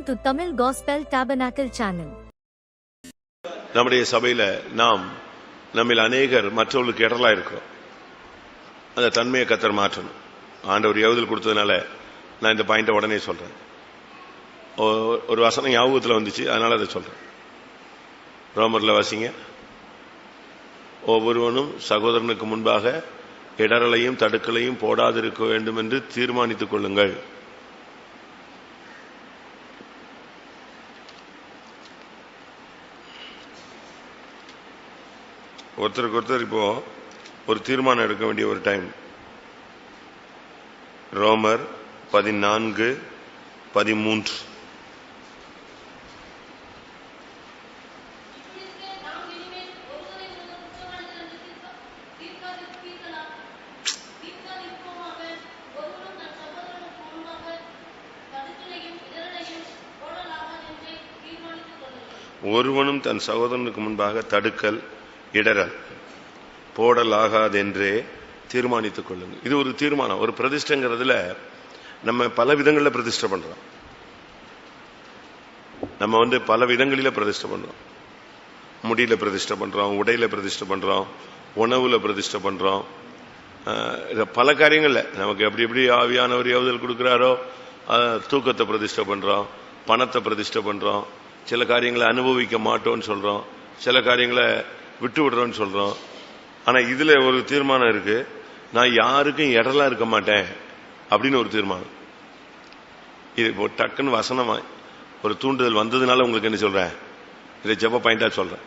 to Tamil Gospel Tabernacle channel. நம்முடைய சபையில நம்மில் அநேகர் மற்றவர்களுக்கு இடரலா இருக்கிறோம். அந்த தன்மையை கர்த்தர் மாற்றணும். ஆண்டவர் ஏவுதல் கொடுத்ததுனால நான் இந்த பாயிண்ட உடனே சொல்றேன். ஒரு வசனம் ஞாபகத்தில் வந்துச்சு, அதனால அதை சொல்றேன். ரோமர்ல வாசிங்க. ஒவ்வொருவனும் சகோதரனுக்கு முன்பாக இடரலையும் தடுக்கலையும் போடாதிருக்க வேண்டும் என்று தீர்மானித்துக் கொள்ளுங்கள். ஒருத்தருக்கு ஒருத்தர் இப்போ ஒரு தீர்மானம் எடுக்க வேண்டிய ஒரு டைம். ரோமர் 14:13. ஒருவனும் தன் சகோதரனுக்கு முன்பாக தடுக்கல் இடரல் போடலாகாதென்றே தீர்மானித்துக் கொள்ளுங்க. இது ஒரு தீர்மானம். ஒரு பிரதிஷ்டைங்கிறதுல நம்ம பல விதங்களில் பிரதிஷ்டை பண்றோம். நம்ம பல விதங்களில பிரதிஷ்டை பண்றோம். முடியில பிரதிஷ்டை பண்றோம், உடையில பிரதிஷ்டை பண்றோம், உணவுல பிரதிஷ்டை பண்றோம். பல காரியங்கள்ல நமக்கு எப்படி எப்படி ஆவியானவர் ஏவுதல் கொடுக்கிறாரோ தூக்கத்தை பிரதிஷ்டை பண்றோம், பணத்தை பிரதிஷ்டை பண்றோம், சில காரியங்களை அனுபவிக்க மாட்டோம்னு சொல்றோம், சில காரியங்களை விட்டு விடுறோம்னு சொல்றோம். ஆனா இதுல ஒரு தீர்மானம் இருக்கு, நான் யாருக்கும் இடரலா இருக்க மாட்டேன் அப்படின்னு ஒரு தீர்மானம். இது இப்போ டக்குன்னு வசனமா ஒரு தூண்டுதல் வந்ததுனால உங்களுக்கு என்ன சொல்றேன், இதை ஜெப பாயிண்டா சொல்றேன்.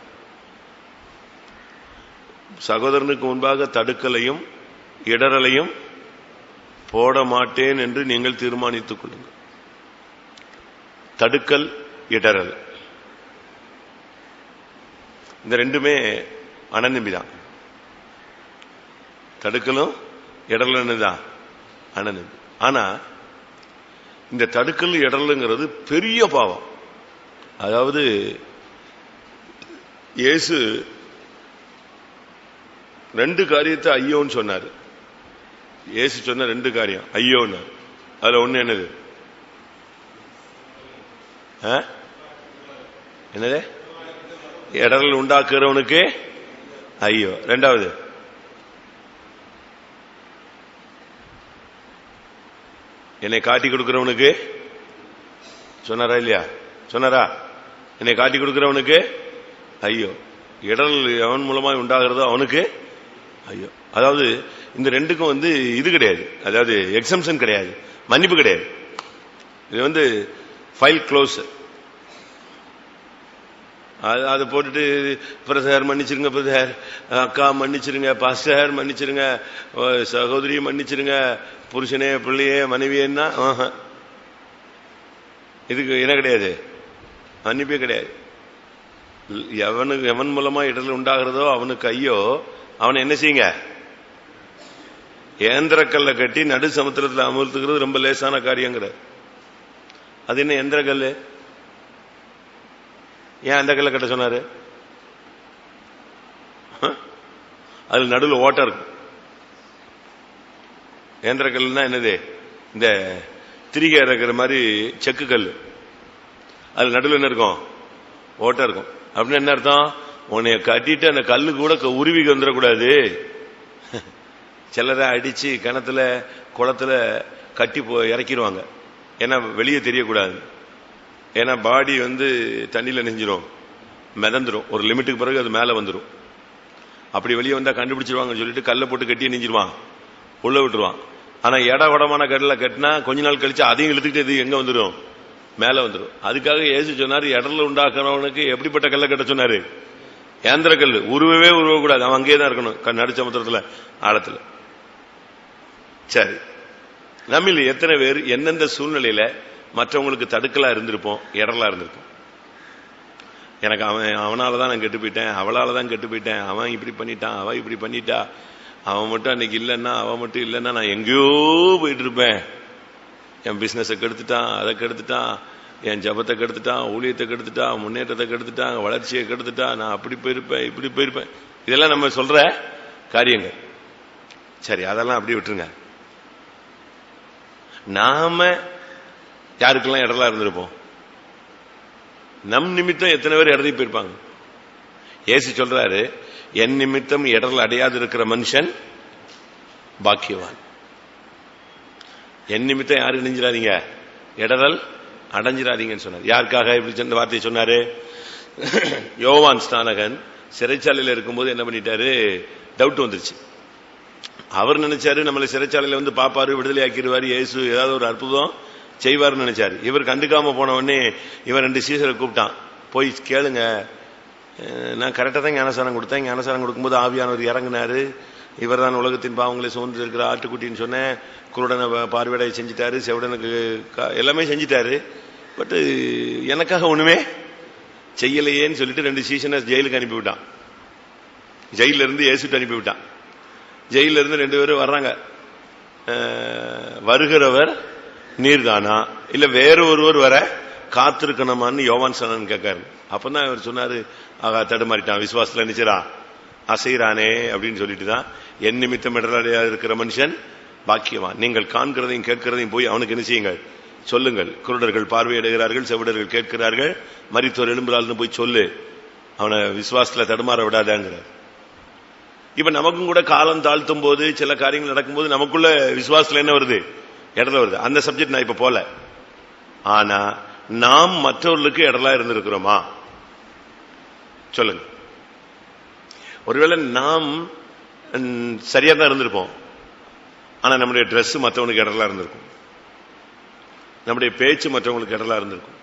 சகோதரனுக்கு முன்பாக தடுக்கலையும் இடரலையும் போட மாட்டேன் என்று நீங்கள் தீர்மானித்துக் கொள்ளுங்கள். தடுக்கல் இடரல் இந்த ரெண்டுமே அனநம்பிதான். தடுக்கலும் இடரல்தான் அனநம்பி. ஆனா இந்த தடுக்கல் இடரலுங்கிறது பெரிய பாவம். அதாவது இயேசு ரெண்டு காரியத்தை ஐயோன்னு சொன்னாரு. இயேசு சொன்ன ரெண்டு காரியம் ஐயோன்னு. அதுல ஒண்ணு என்னது? என்னது? இடரல் உண்டாக்குறவனுக்கு ஐயோ. ரெண்டாவது என்னை காட்டி கொடுக்கிறவனுக்கு சொன்னாரா இல்லையா? சொன்னாரா? என்னை காட்டி கொடுக்கிறவனுக்கு ஐயோ. இடரல் எவன் மூலமா உண்டாகிறதோ அவனுக்கு ஐயோ. அதாவது இந்த ரெண்டுக்கும் இது கிடையாது, அதாவது எக்ஸம்ஷன் கிடையாது, மன்னிப்பு கிடையாது. இது ஃபைல் க்ளோஸ். அதை போட்டுட்டு பிரதர் மன்னிச்சிருங்க, பிரதர் அக்கா மன்னிச்சிருங்க, பாஸ்டர் மன்னிச்சிருங்க, சகோதரி மன்னிச்சிருங்க, புருஷனே பிள்ளையே மனைவியன்னா இதுக்கு என்ன கிடையாது, மன்னிப்பே கிடையாது. எவன் மூலமா இடர்ல உண்டாகிறதோ அவனுக்கு ஐயோ. அவனை என்ன செய்யுங்க? ஏந்திரக்கல்ல கட்டி நடு சமுத்திரத்தில் அமர்த்துக்கிறது ரொம்ப லேசான காரியங்கிற. அது என்ன எந்திரக்கல்லு? ஏன் அந்த கல்ல கட்ட சொன்னாரு? அது நடுவில் ஓட்டம் இருக்கும். ஏந்திரக்கல்னா என்னது? இந்த திரிகை இறக்குற மாதிரி செக்கு கல். அது நடுவில் என்ன இருக்கும்? ஓட்டம் இருக்கும். அப்படின்னு என்ன அர்த்தம்? உன்னைய கட்டிட்டு அந்த கல்லு கூட உருவிக்கு வந்துடக்கூடாது. சிலரை அடிச்சு கிணத்துல குளத்துல கட்டி இறக்கிடுவாங்க. ஏன்னா வெளியே தெரியக்கூடாது. ஏன்னா பாடி தண்ணியில நெஞ்சிரும், மிதந்துரும். ஒரு லிமிட்டுக்கு பிறகு அது மேல வந்துடும். அப்படி வெளியே வந்தா கண்டுபிடிச்சிருவாங்கன்னு சொல்லிட்டு கல்லை போட்டு கட்டி நெஞ்சிருவான், உள்ள விட்டுருவான். ஆனா இடவடமான கல்ல கட்டினா கொஞ்ச நாள் கழிச்சு அதையும் இழுத்துக்கிட்டு இது எங்க வந்துடும்? மேல வந்துடும். அதுக்காக இயேசு சொன்னாரு, இடர்ல உண்டாக்குறவனுக்கு எப்படிப்பட்ட கல்லை கட்ட சொன்னாரு? ஏந்திர கல். உருவவே உருவக்கூடாது, அவன் அங்கேயே தான் இருக்கணும், நடுச்சமுத்திரத்துல ஆழத்துல. சரி, நம்மள எத்தனை பேர் எந்தெந்த சூழ்நிலையில மற்றவங்களுக்கு தடுக்கலா இருந்திருப்போம், இடரலா இருந்திருப்போம்? எனக்கு அவனாலதான் நான் கெட்டு போயிட்டேன், அவளாலதான் கெட்டு போயிட்டேன், அவன் இப்படி பண்ணிட்டான், அவன் இப்படி பண்ணிட்டா, அவன் மட்டும் அன்னைக்கு இல்லைன்னா, அவன் மட்டும் இல்லைன்னா நான் எங்கேயோ போயிட்டு இருப்பேன். என் பிசினஸை கெடுத்துட்டான், அதை கெடுத்துட்டான், என் ஜபத்தை கெடுத்துட்டான், ஊழியத்தை கெடுத்துட்டான், முன்னேற்றத்தை கெடுத்துட்டான், வளர்ச்சியை கெடுத்துட்டான், நான் அப்படி போயிருப்பேன், இப்படி போயிருப்பேன். இதெல்லாம் நம்ம சொல்ற காரியங்கள். சரி, அதெல்லாம் அப்படி விட்டுருங்க. நாம யாருக்கெல்லாம் இடரலா இருந்திருப்போம்? நம் நிமித்தம் எத்தனை பேர் இடறி போயிருப்பாங்க. இயேசு சொல்றாரு, என் நிமித்தம் இடரல் அடையாது இருக்கிற மனுஷன் பாக்கியவான். என் நிமித்தம் யாரு இணைஞ்சிடாதீங்க, இடரல் அடைஞ்சிடாதீங்கன்னு சொன்னார். யாருக்காக இப்படி சொன்ன வார்த்தையை சொன்னாரு? யோவான் ஸ்நானகன் சிறைச்சாலையில் இருக்கும்போது என்ன பண்ணிட்டாரு, டவுட் வந்துருச்சு. அவர் நினைச்சாரு நம்மளை சிறைச்சாலையில வந்து பாப்பாரு, விடுதலை ஆக்கிடுவாரு, இயேசு ஏதாவது ஒரு அற்புதம் செய்வாருன்னு நினைச்சாரு. இவர் கண்டுக்காம போன உடனே இவன் 2 சீசரை கூப்பிட்டான், போய் கேளுங்க, நான் கரெக்டா தான் ஞானசாரம் கொடுத்தேன், ஞானசாரம் கொடுக்கும்போது ஆவியானவர் இறங்கினாரு, இவர் தான் உலகத்தின் பாவங்களை சுமந்து இருக்கிற ஆட்டுக்குட்டின்னு சொன்னேன், குருடனை பார்வையடை செஞ்சிட்டாரு, செவிடனுக்கு எல்லாமே செஞ்சிட்டாரு, பட் எனக்காக ஒண்ணுமே செய்யலையேன்னு சொல்லிட்டு 2 சீசனை ஜெயிலுக்கு அனுப்பிவிட்டான். ஜெயில இருந்து இயேசுட்டு அனுப்பிவிட்டான். ஜெயில இருந்து 2 பேரும் வர்றாங்க. வருகிறவர் நீர்தானா இல்ல வேற ஒருவர் வர காத்திருக்கணுமான்னு யோவான் ஸ்நானகன் கேட்காரு. அப்பதான் இவர் சொன்னாரு, ஆகா தடுமாறிட்டான், விசுவாசத்துல நினைச்சா அசைறானே அப்படின்னு சொல்லிட்டு தான், என் நிமித்தம் இடரலையா இருக்கிற மனுஷன் பாக்கியவான். நீங்கள் காண்கிறதையும் கேட்கிறதையும் போய் அவனுக்கு என்ன செய்யுங்கள், சொல்லுங்கள். குருடர்கள் பார்வையிடுகிறார்கள், செவிடர்கள் கேட்கிறார்கள், மரித்தோர் எழும்புறாள்னு போய் சொல்லு, அவனை விசுவாசத்துல தடுமாற விடாதாங்கிறார். இப்ப நமக்கும் கூட காலம் தாழ்த்தும் போது சில காரியங்கள் நடக்கும்போது நமக்குள்ள விசுவாசத்துல என்ன வருது, இடத்துல வருது. அந்த சப்ஜெக்ட் நான் இப்ப போல. ஆனா நாம் மற்றவர்களுக்கு இடலா இருந்திருக்கிறோமா சொல்லுங்க. ஒருவேளை நாம் சரியா தான் இருந்திருப்போம், ஆனா நம்முடைய ட்ரெஸ் மற்றவனுக்கு இடலா இருந்திருக்கும், நம்முடைய பேச்சு மற்றவங்களுக்கு இடலா இருந்திருக்கும்.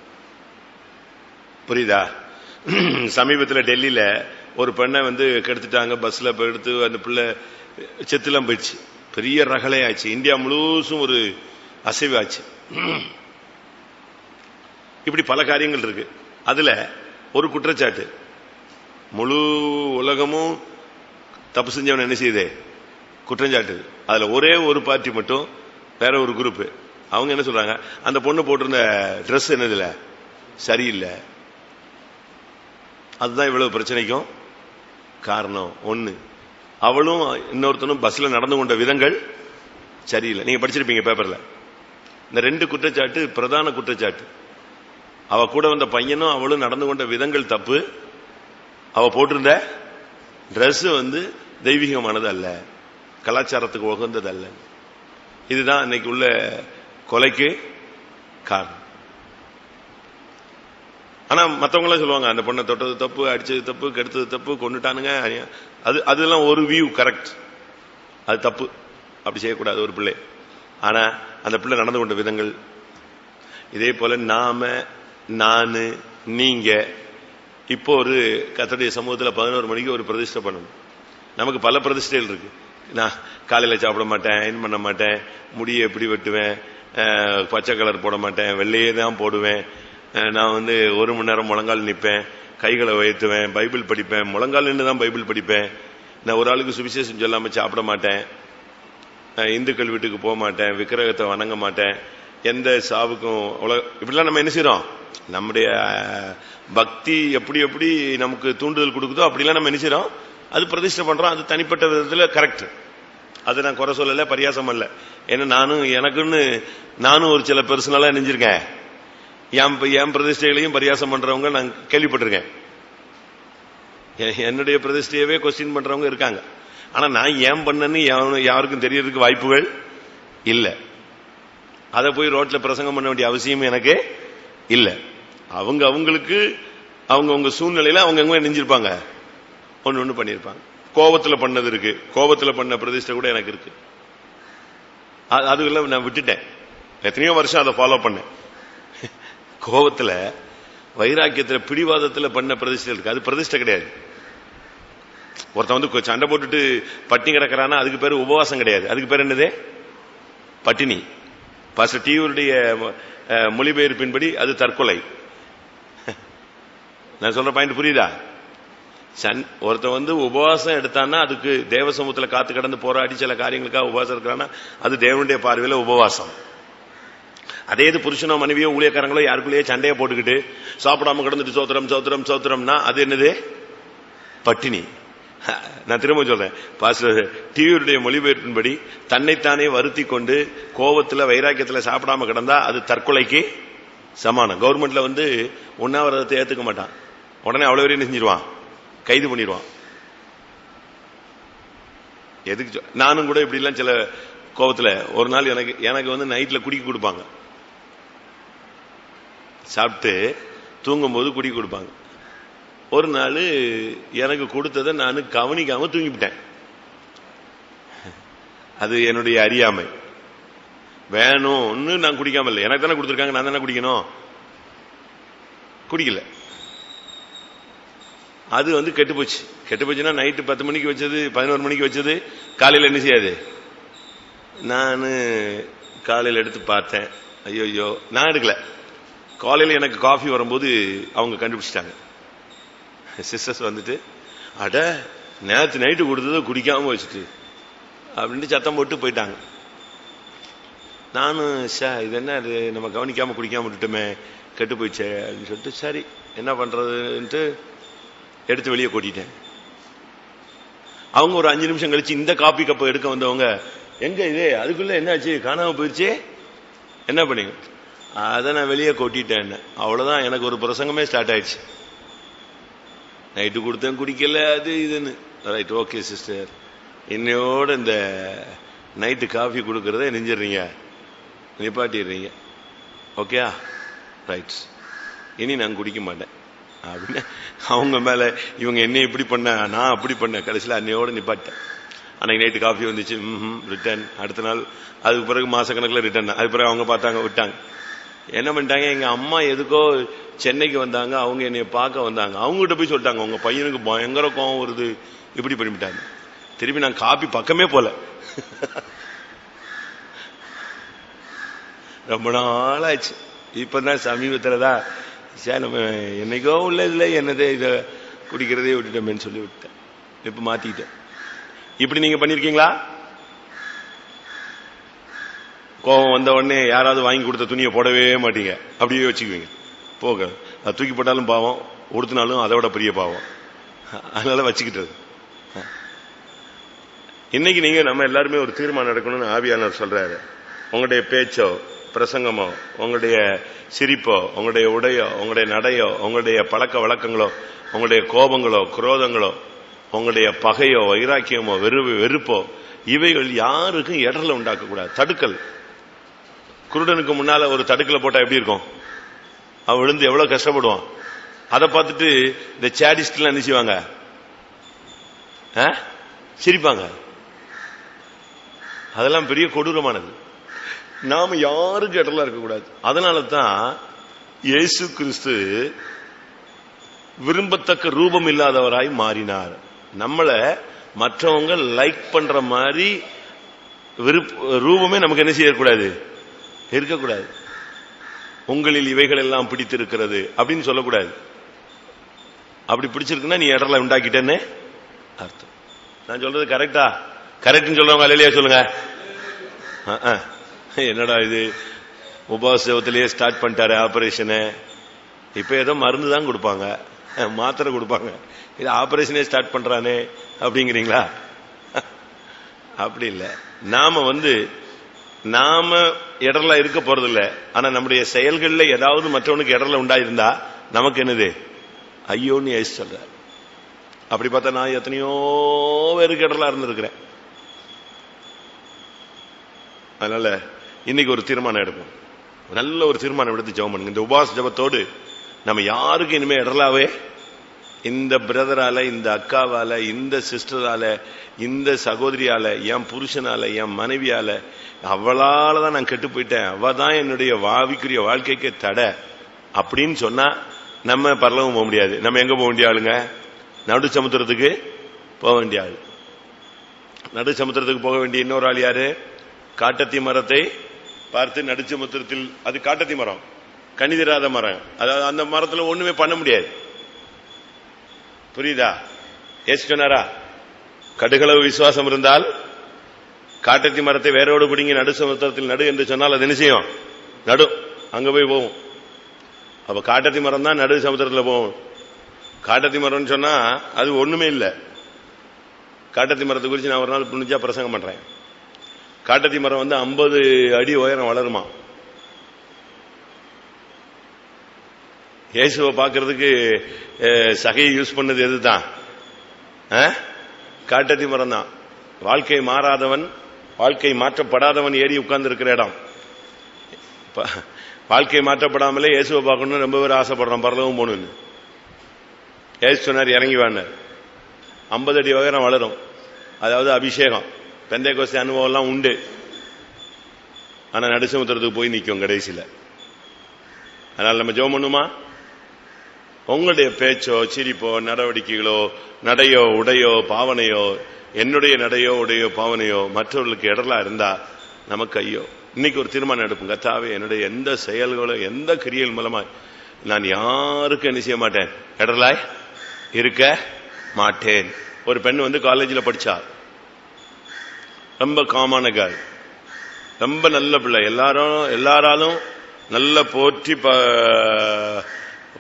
புரியுதா? சமீபத்தில் டெல்லியில ஒரு பெண்ணை வந்து கெடுத்துட்டாங்க, பஸ்ல எடுத்து அந்த பிள்ளை செத்துலாம் போயிடுச்சு, பெரிய ரகலை ஆச்சு, இந்தியா முழுசும் ஒரு அசைவு ஆச்சு. இப்படி பல காரியங்கள் இருக்கு. அதுல ஒரு குற்றச்சாட்டு, முழு உலகமும் தப்பு செஞ்சவன் என்ன செய்யுது, குற்றஞ்சாட்டு. அதுல ஒரே ஒரு பார்ட்டி மட்டும், வேற ஒரு குரூப், அவங்க என்ன சொல்றாங்க, அந்த பொண்ணு போட்டிருந்த ட்ரெஸ் என்னதுல சரியில்லை, அதுதான் இவ்வளவு பிரச்சனைக்கும் காரணம். ஒண்ணு, அவளும் இன்னொருத்தனும் பஸ்ல நடந்து கொண்ட விதங்கள் சரியில்லை. நீங்க படிச்சிருப்பீங்க பேப்பர்ல. இந்த 2 குற்றச்சாட்டு பிரதான குற்றச்சாட்டு. அவ கூட வந்த பையனும் அவளும் நடந்து கொண்ட விதங்கள் தப்பு, அவ போட்டிருந்த டிரெஸ் வந்து தெய்வீகமானது அல்ல, கலாச்சாரத்துக்கு உகந்தது அல்ல. இதுதான் இன்னைக்கு உள்ள கொலைக்கு காரணம். ஆனா மற்றவங்களாம் சொல்லுவாங்க, அந்த பொண்ணை தொட்டது தப்பு, அடிச்சது தப்பு, கெடுத்தது தப்பு, கொண்டுட்டானுங்க, அதெல்லாம் ஒரு வியூ கரெக்ட், அது தப்பு, அப்படி செய்யக்கூடாது ஒரு பிள்ளை. ஆனா அந்த பிள்ளை நடந்து கொண்ட விதங்கள். இதே போல நாம, நானு, நீங்க இப்போ ஒரு கர்த்தருடைய சமூகத்தில் 11 மணிக்கு ஒரு பிரதிஷ்டை பண்ணணும். நமக்கு பல பிரதிஷ்டைகள் இருக்கு. நான் காலையில சாப்பிட மாட்டேன், இது பண்ண மாட்டேன், முடியை எப்படி வெட்டுவேன், பச்சை கலர் போட மாட்டேன், வெள்ளையே தான் போடுவேன், நான் வந்து 1 மணி நேரம் முழங்கால் நிற்பேன், கைகளை உயர்த்துவேன், பைபிள் படிப்பேன், முழங்கால் நின்று தான் பைபிள் படிப்பேன், நான் ஒரு ஆளுக்கு சுவிசேஷம் சொல்லாம சாப்பிட மாட்டேன், இந்துக்கள் வீட்டுக்கு போக மாட்டேன், விக்கிரகத்தை வணங்க மாட்டேன், எந்த சாவுக்கும் இப்படிலாம் நம்ம என்ன செய்யறோம், நம்முடைய பக்தி எப்படி எப்படி நமக்கு தூண்டுதல் கொடுக்குதோ அப்படிலாம் நம்ம என்ன செய்யறோம், அது பிரதிஷ்டை பண்றோம். அது தனிப்பட்ட விதத்துல கரெக்ட், அது நான் குறை சொல்லல, பரியாசம் அல்ல. ஏன்னா எனக்குன்னு நானும் ஒரு சில பெர்சனலா நெஞ்சிருக்கேன், என் பிரதிஷ்டைகளையும் பரியாசம் பண்றவங்க நான் கேள்விப்பட்டிருக்கேன். என்னுடைய பிரதிஷ்டையவே கொஸ்டின் பண்றவங்க இருக்காங்க. ஆனா நான் ஏன் பண்ணன்னு யாருக்கும் தெரியறதுக்கு வாய்ப்புகள் இல்ல. அதை போய் ரோட்ல பிரசங்கம் பண்ண வேண்டிய அவசியம் எனக்கு இல்ல. அவங்களுக்கு அவங்க சூழ்நிலையில அவங்க நெஞ்சிருப்பாங்க, ஒண்ணு பண்ணிருப்பாங்க. கோபத்துல பண்ணது இருக்கு, கோபத்துல பண்ண பிரதிஷ்டை கூட எனக்கு இருக்கு. அதுல நான் விட்டுட்டேன், எத்தனையோ வருஷம் அதை ஃபாலோ பண்ணேன். கோபத்துல, வைராக்கியத்துல, பிடிவாதத்துல பண்ண பிரதிஷ்டை இருக்கு, அது பிரதிஷ்டை கிடையாது. ஒருத்தன் வந்து சண்டை போட்டுட்டு பட்டினி கிடக்கிறானா அதுக்கு பேரு உபவாசம் கிடையாது, அதுக்கு பேர் என்னது, பட்டினி. பாஸ்டர் டியூருடைய மொழிபெயர்ப்பின்படி அது தற்கொலை. நான் சொல்ற பாயிண்ட் புரியுதா? ஒருத்தன் வந்து உபவாசம் எடுத்தான்னா அதுக்கு தேவ சமூகத்துல காத்து கடந்து போராடி சில காரியங்களுக்காக உபவாசம் இருக்கிறான்னா அது தேவனுடைய பார்வையில உபவாசம். அதே இது புருஷனோ மனைவியோ ஊழியக்காரங்களோ யாருக்குள்ளேயே சண்டையை போட்டுக்கிட்டு சாப்பிடாம கிடந்துட்டு சோத்திரம் சோத்திரம் சோத்திரம்னா அது என்னது, பட்டினி. நான் திரும்ப சொல்றேன், பாஸ்டர் டிவியுடைய மொழிபெயர்ப்பின்படி தன்னைத்தானே வருத்தி கொண்டு கோபத்துல வைராக்கியத்துல சாப்பிடாம கிடந்தா அது தற்கொலைக்கு சமானம். கவர்மெண்ட்ல வந்து உண்ணாவிரதத்தை ஏத்துக்க மாட்டான், உடனே அவ்வளவு வரையும் செஞ்சிருவான், கைது பண்ணிடுவான். எதுக்கு? நானும் கூட இப்படி எல்லாம் சில கோபத்துல ஒரு நாள் எனக்கு வந்து நைட்ல குடிக்க கொடுப்பாங்க, சாப்பிட்டு தூங்கும் போது குடிக்க கொடுப்பாங்க. ஒரு நாள் எனக்கு கொடுத்ததை நான் கவனிக்காம தூங்கிவிட்டேன். அது என்னுடைய அறியாமை. வேணும்னு நான் குடிக்காம இல்லை, எனக்கு தானே கொடுத்துருக்காங்க, நான் தானே குடிக்கணும், குடிக்கல. அது வந்து கெட்டு போச்சு. கெட்டு போச்சுன்னா நைட்டு 10 மணிக்கு வச்சது 11 மணிக்கு வச்சது காலையில் என்ன செய்யாது. நான் காலையில் எடுத்து பார்த்தேன், ஐயோ நான் எடுக்கல. காலையில் எனக்கு காஃபி வரும்போது அவங்க கண்டுபிடிச்சிட்டாங்க, சிஸ்டர்ஸ் வந்துட்டு, அட நேற்று நைட்டு கொடுத்ததை குடிக்காம வச்சுட்டு அப்படின்ட்டு சத்தம் போட்டு போயிட்டாங்க. நானும் இது என்ன, அது நம்ம கவனிக்காம குடிக்காம விட்டுட்டோமே, கெட்டு போயிடுச்சே அப்படின்னு சொல்லிட்டு சரி என்ன பண்றதுன்ட்டு எடுத்து வெளியே கொட்டிட்டேன். அவங்க ஒரு 5 நிமிஷம் கழிச்சு இந்த காபி கப்பை எடுக்க வந்தவங்க, எங்க இது அதுக்குள்ள என்னாச்சு, காணாம போயிடுச்சு, என்ன பண்ணீங்க? அதை நான் வெளியே கொட்டிட்டேன். அவ்வளவுதான், எனக்கு ஒரு பிரசங்கமே ஸ்டார்ட் ஆயிடுச்சு. நைட்டு கொடுத்தேன் குடிக்கல, அது இதுன்னு. ரைட், ஓகே சிஸ்டர், இன்னையோட இந்த நைட்டு காஃபி கொடுக்கறத நெஞ்சிடுறீங்க, நிப்பாட்டிடுறீங்க, ஓகே ரைட், இனி நான் குடிக்க மாட்டேன் அப்படின்னு அவங்க மேல இவங்க என்ன இப்படி பண்ண, நான் அப்படி பண்ண, கடைசியில் அன்னையோட நிப்பாட்டேன். அன்னைக்கு நைட்டு காஃபி வந்துச்சு, ரிட்டர்ன். அடுத்த நாள் அதுக்கு பிறகு மாசக்கணக்கில் ரிட்டர்ன். அதுக்கு பிறகு அவங்க பார்த்தாங்க, விட்டாங்க. என்ன பண்ணிட்டாங்க, எங்க அம்மா எதுக்கோ சென்னைக்கு வந்தாங்க, அவங்க என்னைய பார்க்க வந்தாங்க. அவங்ககிட்ட போய் சொல்லிட்டாங்க, உங்க பையனுக்கு பயங்கர கோவம் வருது, இப்படி பண்ணிவிட்டாங்க. திருப்பி நான் காபி பக்கமே போல. ரொம்ப நாள் ஆச்சு. இப்பதான் சமீபத்துலதான் நம்ம என்னைக்கோ உள்ள இதுல என்னது இதை குடிக்கிறதே விட்டுட்டோமேன்னு சொல்லி விட்டேன். இப்ப மாத்திட்டேன். இப்படி நீங்க பண்ணிருக்கீங்களா? கோபம் வந்த உடனே யாராவது வாங்கி கொடுத்த துணியை போடவே மாட்டீங்க, அப்படியே வச்சுக்குவீங்க. போக அது தூக்கி போட்டாலும் பாவம், உடுத்தினாலும் அதை விட பெரிய பாவம், அதனால வச்சுக்கிட்டது. இன்னைக்கு நீங்க நம்ம எல்லாருமே ஒரு தீர்மானம் எடுக்கணும்னு ஆவியானவர் சொல்றாரு. உங்களுடைய பேச்சோ பிரசங்கமோ, உங்களுடைய சிரிப்போ, உங்களுடைய உடையோ, உங்களுடைய நடையோ, உங்களுடைய பழக்க வழக்கங்களோ, உங்களுடைய கோபங்களோ குரோதங்களோ, உங்களுடைய பகையோ வைராக்கியமோ வெறுப்போ, இவைகள் யாருக்கும் இடர்ல உண்டாக்க கூடாது. தடுக்கல். குருடனுக்கு முன்னால ஒரு தடுக்கலை போட்டா எப்படி இருக்கும்? அவன் விழுந்து எவ்வளவு கஷ்டப்படுவான். அதை பார்த்துட்டு இந்த சேடிஸ்ட் எல்லாம் என்ன செய்வாங்க? சிரிப்பாங்க. அதெல்லாம் பெரிய கொடூரமானது. நாம யாருக்கு இடர்ல இருக்கக்கூடாது. அதனால தான் இயேசு கிறிஸ்து விரும்பத்தக்க ரூபம் இல்லாதவராய் மாறினார். நம்மள மற்றவங்க லைக் பண்ற மாதிரி ரூபமே நமக்கு என்ன செய்யக்கூடாது, இருக்கக்கூடாது. உங்களில் இவைகள் எல்லாம் பிடித்திருக்கிறது அப்படின்னு சொல்லக்கூடாது. அப்படி பிடிச்சிருக்குன்னா நீ இடர்ல உண்டாக்கிட்டேன்னு அர்த்தம். நான் சொல்றது கரெக்டா? கரெக்ட்னு சொல்றவங்க அல்லையா சொல்லுங்க. என்னடா இது, உபவாசத்திலேயே ஸ்டார்ட் பண்ணிட்டாரு ஆபரேஷனு. இப்ப ஏதோ மருந்து தான் கொடுப்பாங்க, மாத்திரை கொடுப்பாங்க, இது ஆபரேஷனே ஸ்டார்ட் பண்றானே அப்படிங்கிறீங்களா? அப்படி இல்லை. நாம இடர்ல இருக்க போறதில்லை. ஆனா நம்முடைய செயல்கள்ல ஏதாவது மற்றவனுக்கு இடர்ல உண்டாயிருந்தா நமக்கு என்னது ஐயோன்னு ஏசு சொல்ற. அப்படி பார்த்தா நான் எத்தனையோ பேருக்கு இடர்ல இருந்திருக்கிறேன். அதனால இன்னைக்கு ஒரு தீர்மானம் எடுப்போம். நல்ல ஒரு தீர்மானம் எடுத்து ஜெபம் பண்ணுங்க. இந்த உபவாச ஜெபத்தோடு நம்ம யாருக்கு இனிமே இடர்லாவே, இந்த பிரதரால, இந்த அக்காவால, இந்த சிஸ்டரால, இந்த சகோதரியால, என் புருஷனால, என் மனைவியால, அவளாலதான் நான் கெட்டு போயிட்டேன், அவதான் என்னுடைய வாவிக்குரிய வாழ்க்கைக்கு தடை அப்படின்னு சொன்னா நம்ம பரலவும் போக முடியாது. நம்ம எங்க போக வேண்டிய ஆளுங்க? நடு சமுத்திரத்துக்கு போக வேண்டிய ஆள். நடு சமுத்திரத்துக்கு போக வேண்டிய இன்னொரு ஆள் யாரு? காட்டத்தி மரத்தை பார்த்து நடுச்சமுத்திரத்தில், அது காட்டத்தி மரம், கனிதிராத மரம். அதாவது அந்த மரத்துல ஒண்ணுமே பண்ண முடியாது. புரியுதா? ஏசு சொன்னாரா, கடுகளவு விசுவாசம் இருந்தால் காட்டத்தி மரத்தை வேரோடு பிடிங்கி நடு சமுத்திரத்தில் நடு என்று சொன்னால் அது என்ன செய்யும்? நடு, அங்க போய் போகும். அப்ப காட்டத்தி மரம் தான் நடு சமுத்திரத்தில் போகும். காட்டத்தி மரம்னு சொன்னா அது ஒண்ணுமே இல்லை. காட்டத்தி மரத்தை குறித்து நான் ஒரு நாள் புரிஞ்சா பிரசங்கம் பண்றேன். காட்டத்தி மரம் 50 அடி உயரம் வளருமா. இயேசுவை பார்க்கறதுக்கு சகையை யூஸ் பண்ணது எதுதான்? காட்டத்தி மரம் தான். வாழ்க்கை மாறாதவன், வாழ்க்கை மாற்றப்படாதவன் ஏறி உட்கார்ந்து இருக்கிற இடம். வாழ்க்கை மாற்றப்படாமலே இயேசுவை பார்க்கணும்னு ரொம்ப பேர் ஆசைப்படுறான், பரலவும் போகணும்னு. இயேசு சொன்னார் இறங்கி வானார். 50 அடி வகரம் வளரும், அதாவது அபிஷேகம். பெந்தைக்கோஸ்தே அனுபவம் எல்லாம் உண்டு. ஆனா நடுசமுத்திரத்துக்கு போய் நிற்கும் கடைசியில. அதனால நம்ம ஜெபம் பண்ணுமா? உங்களுடைய பேச்சோ சிரிப்போ நடவடிக்கைகளோ நடையோ உடையோ பாவனையோ, என்னுடைய நடையோ உடையோ பாவனையோ மற்றவர்களுக்கு இடரலா இருந்தா நமக்கு ஐயோ. இன்னைக்கு ஒரு தீர்மானம் எடுப்போம், கர்த்தாவே என்னுடைய எந்த செயல்களோ எந்த கிரியல் மூலமா நான் யாருக்கும் என்ன செய்ய மாட்டேன், இடரலாய் இருக்க மாட்டேன். ஒரு பெண் வந்து காலேஜில் படிச்சா, ரொம்ப காமான கேர்ள், ரொம்ப நல்ல பிள்ளை, எல்லாராலும் நல்ல போற்றி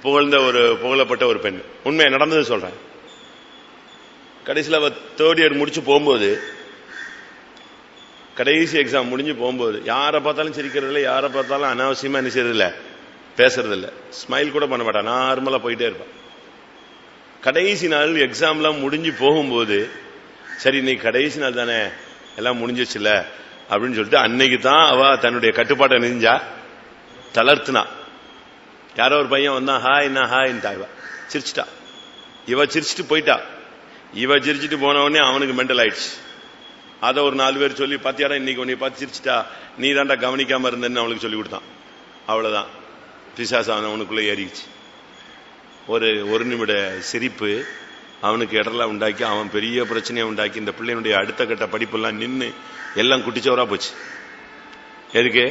புகழப்பட்ட ஒரு பெண். உண்மையை நடந்தது சொல்றேன். கடைசியில் அவ 3rd year முடிச்சு போகும்போது, கடைசி எக்ஸாம் முடிஞ்சு போகும்போது யாரை பார்த்தாலும் சிரிக்கிறது இல்லை, யாரை பார்த்தாலும் அனாவசியமா என்ன செய்யறது இல்லை, பேசுறது இல்லை, ஸ்மைல் கூட பண்ண மாட்டான், நார்மலா போயிட்டே இருப்பான். கடைசி நாள் எக்ஸாம்லாம் முடிஞ்சு போகும்போது, சரி நீ கடைசி நாள் தானே எல்லாம் முடிஞ்சிச்சுல அப்படின்னு சொல்லிட்டு அன்னைக்கு தான் அவ தன்னுடைய கட்டுப்பாட்டை நெஞ்சா தளர்த்துனா. யாரோ ஒரு பையன் வந்தான், ஹாய்னா ஹாய்ன்ட்டா, இவ சிரிச்சுட்டா. இவ சிரிச்சுட்டு போயிட்டா. இவ சிரிச்சுட்டு போன உடனே அவனுக்கு மென்டல் ஆயிடுச்சு. அதை ஒரு 4 பேர் சொல்லி, பாத்தியாரா இன்னைக்கு உன்னை பார்த்து சிரிச்சுட்டா, நீ தான்டா கவனிக்காம இருந்தேன்னு அவனுக்கு சொல்லி கொடுத்தான். அவ்வளவுதான், பிசாசு அவனுக்குள்ள ஏறிச்சு. ஒரு நிமிட சிரிப்பு அவனுக்கு இடரலா உண்டாக்கி, அவன் பெரிய பிரச்சனையை உண்டாக்கி, இந்த பிள்ளைனுடைய அடுத்த கட்ட படிப்பெல்லாம் நின்று எல்லாம் குட்டிச்சவரா போச்சு. எதுக்கு?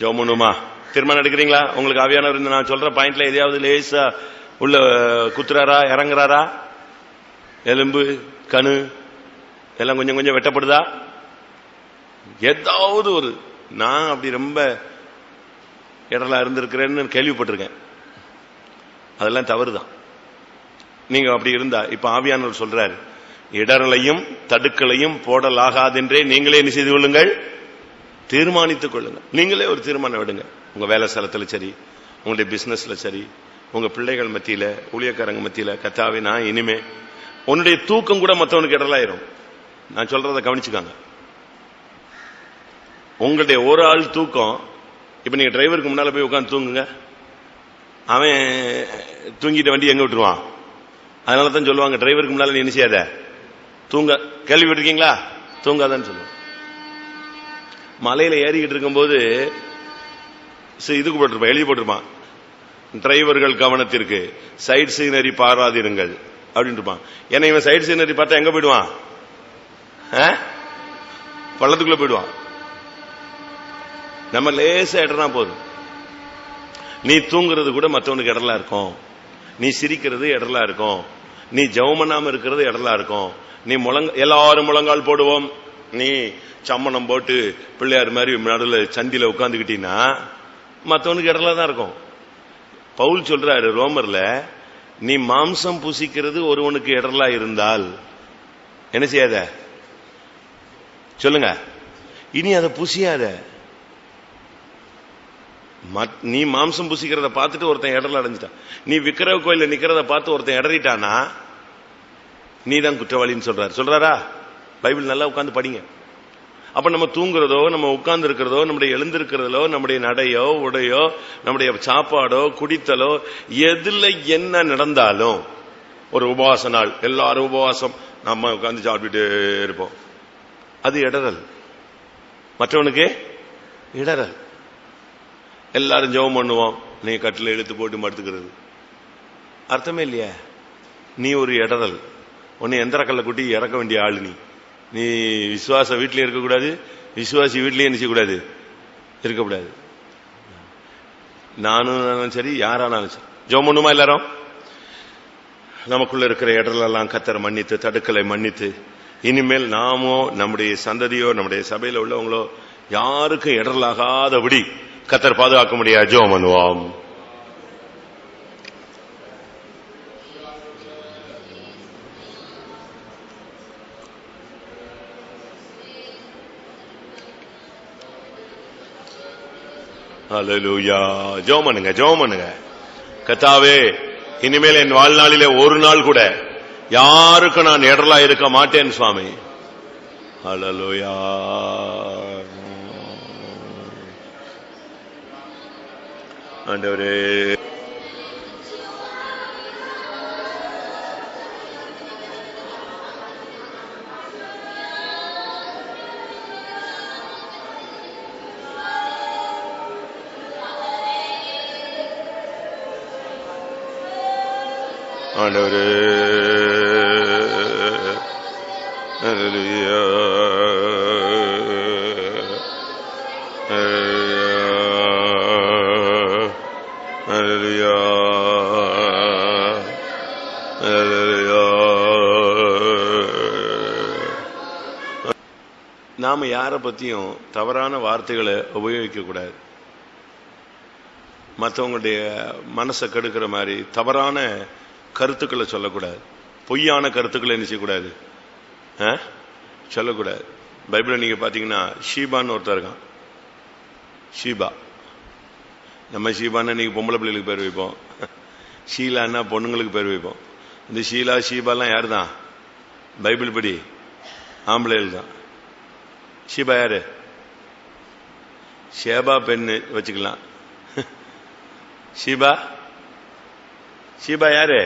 ஜோமனுமா தீர்மானம் எடுக்கிறீங்களா? உங்களுக்கு ஆவியானவர் இருந்து நான் சொல்ற பாயிண்ட்ல எதையாவது லேசா உள்ள குத்துறாரா, இறங்குறாரா? எலும்பு கணு எல்லாம் கொஞ்சம் கொஞ்சம் வெட்டப்படுதா? ஏதாவது ஒரு, நான் அப்படி ரொம்ப இடரலா இருந்திருக்கிறேன்னு கேள்விப்பட்டிருக்கேன். அதெல்லாம் தவறுதான். நீங்க அப்படி இருந்தா, இப்ப ஆவியானவர் சொல்றாரு, இடரலையும் தடுக்கலையும் போடலாகாதென்றே நீங்களே என்ன செய்து கொள்ளுங்கள், தீர்மானித்துக் கொள்ளுங்கள். நீங்களே ஒரு தீர்மானம் விடுங்க. உங்க வேலை ஸ்தலத்துல சரி, உங்களுடைய பிசினஸ்ல சரி, உங்க பிள்ளைகள் மத்தியில, ஊழியக்காரங்க மத்தியில, கர்த்தாவே நான் இனிமே, உன்னுடைய தூக்கம் கூட மற்றவனுக்கு இடரலாயிரும். நான் சொல்றதை கவனிச்சுக்காங்க. உங்களுடைய ஒரு ஆள் தூக்கம், இப்ப நீங்க டிரைவருக்கு முன்னால போய் உட்காந்து தூங்குங்க, அவன் தூங்கிட்ட வண்டி எங்க விட்டுருவான். அதனாலதான் சொல்லுவாங்க, டிரைவருக்கு முன்னால நீ என்ன செய்யாத, தூங்க. கேள்விப்பட்டிருக்கீங்களா? தூங்காதான்னு சொல்லுவாங்க. மலையில ஏறிக்கிட்டு இருக்கும்போது இதுக்கு போட்டிருப்பான், எழுதி போட்டிருப்பான், டிரைவர்கள் கவனத்திற்கு சைட் சீனரி பாராதிருங்கள் அப்படின்னு இருப்பான். ஏன்னா இவன் சைட் சீனரி பார்த்தா எங்க போயிடுவான், பள்ளத்துக்குள்ள போயிடுவான். நம்ம லேசா இடறா போதும். நீ தூங்குறது கூட மற்றவனுக்கு இடரலா இருக்கும், நீ சிரிக்கிறது இடரலா இருக்கும், நீ ஜெபம் இருக்கிறது இடரலா இருக்கும். நீ எல்லாரும் முழங்கால் போடுவோம், நீ சம்மணம் போட்டு பிள்ளையார் மாதிரி நடுவில் சந்தில உட்காந்துக்கிட்டீங்கன்னா மற்றவனுக்கு இடரலா தான் இருக்கும். பவுல் சொல்றாரு ரோமர்ல, நீ மாம்சம் புசிக்கிறது ஒருவனுக்கு இடரலா இருந்தால் என்ன செய்யாத சொல்லுங்க, இனி அதை புசியாத. நீ மாம்சம் புசிக்கிறத பார்த்துட்டு ஒருத்தன் இடரல அடைஞ்சிட்டான், நீ விக்கிரக கோயில நிக்கிறத பார்த்து ஒருத்தன் இடறிட்டானா நீ தான் குற்றவாளின்னு சொல்றாரா? பைபிள் நல்லா உட்கார்ந்து படிங்க. அப்ப நம்ம தூங்குறதோ, நம்ம உட்கார்ந்து இருக்கிறதோ, நம்முடைய எழுந்திருக்கிறதோ, நம்முடைய நடையோ உடையோ, நம்முடைய சாப்பாடோ குடித்தலோ, எதுல என்ன நடந்தாலும், ஒரு உபவாச நாள் எல்லாரும் உபவாசம், நம்ம உட்கார்ந்து சாப்பிட்டுட்டு இருப்போம், அது இடரல், மற்றவனுக்கு இடரல். எல்லாரும் ஜெபம் பண்ணுவோம், நீ கட்டில இழுத்து போட்டு மடுத்துக்கிறது அர்த்தமே இல்லையா? நீ ஒரு இடரல். உன்னை எந்திர கல்ல குட்டி இறக்க வேண்டிய ஆளு நீ விசுவாச வீட்லயே இருக்கக்கூடாது, விசுவாசி வீட்லயே நினைச்சக்கூடாது, இருக்கக்கூடாது. நானும் சரி, யாரானாலும் சரி ஜெபம் பண்ணுமா? எல்லாரும் நமக்குள்ள இருக்கிற இடரெல்லாம் கர்த்தர் மன்னித்து, தடுக்கலை மன்னித்து, இனிமேல் நாமோ நம்முடைய சந்ததியோ நம்முடைய சபையில உள்ளவங்களோ யாருக்கும் இடரலாகாதபடி கர்த்தர் பாதுகாக்க முடியாது. ஜெபம் பண்ணுவோம். ஹல்லேலூயா. ஜெபம் பண்ணுங்க, ஜெபம் பண்ணுங்க. கர்த்தாவே, இனிமேல் என் வாழ்நாளிலே ஒரு நாள் கூட யாருக்கு நான் இடரலா இருக்க மாட்டேன் சுவாமி. ஹல்லேலூயா. ஆண்டவரே, ஆண்டவரே, ஹல்லேலூயா. ஹல்லேலூயா. ஹல்லேலூயா. நாம யாரை பத்தியும் தவறான வார்த்தைகளை உபயோகிக்க கூடாது. மற்றவங்களுடைய மனசை கெடுக்கிற மாதிரி தவறான கருத்துக்களை சொல்லக்கூடாது. பொய்யான கருத்துக்களை என்ன செய்யக்கூடாது, சொல்லக்கூடாது. பைபிள் நீங்க பாத்தீங்கன்னா ஷீபான்னு ஒருத்தர் இருக்கான். ஷீபா, நம்ம ஷீபான்னா நீங்க பொம்பளை பிள்ளைகளுக்கு பேர் வைப்போம், ஷீலான்னா பொண்ணுங்களுக்கு பேர் வைப்போம். இந்த ஷீலா ஷீபாலாம் யாரு தான்? பைபிள் படி ஆம்பளைகள் தான். ஷீபா யாரு? ஷேபா பெண்ணு வச்சுக்கலாம். ஷீபா, ஷீபா யாரு?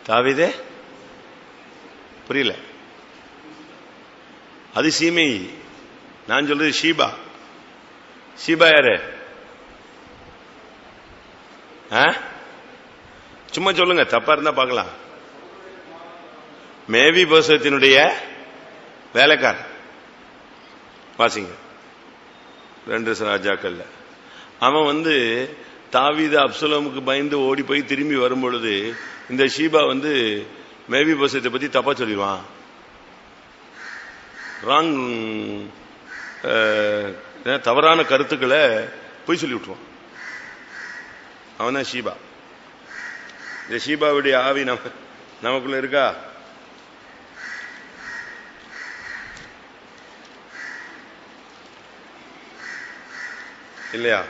தாவீதே? புரியல. அது சீமை. நான் சொல்றது ஷீபா. ஷீபா யாரு? சும்மா சொல்லுங்க, தப்பா இருந்தா பார்க்கலாம். மேவி போசத்தினுடைய வேலைக்காரன். வாசிங்க 2 ராஜாக்கள்ல. அவன் தாவீது அப்சலோமுக்கு பயந்து ஓடி போய் திரும்பி வரும் பொழுது இந்த ஷீபா மேவி போசத்தை பத்தி தப்பா சொல்லிடுவான். ராங், தவறான கருத்துக்களை போய் சொல்லி விட்டுருவான். அவன் தான் ஷீபா. இந்த ஷீபாவுடைய ஆவி நமக்குள்ள இருக்கா? இல்லையா?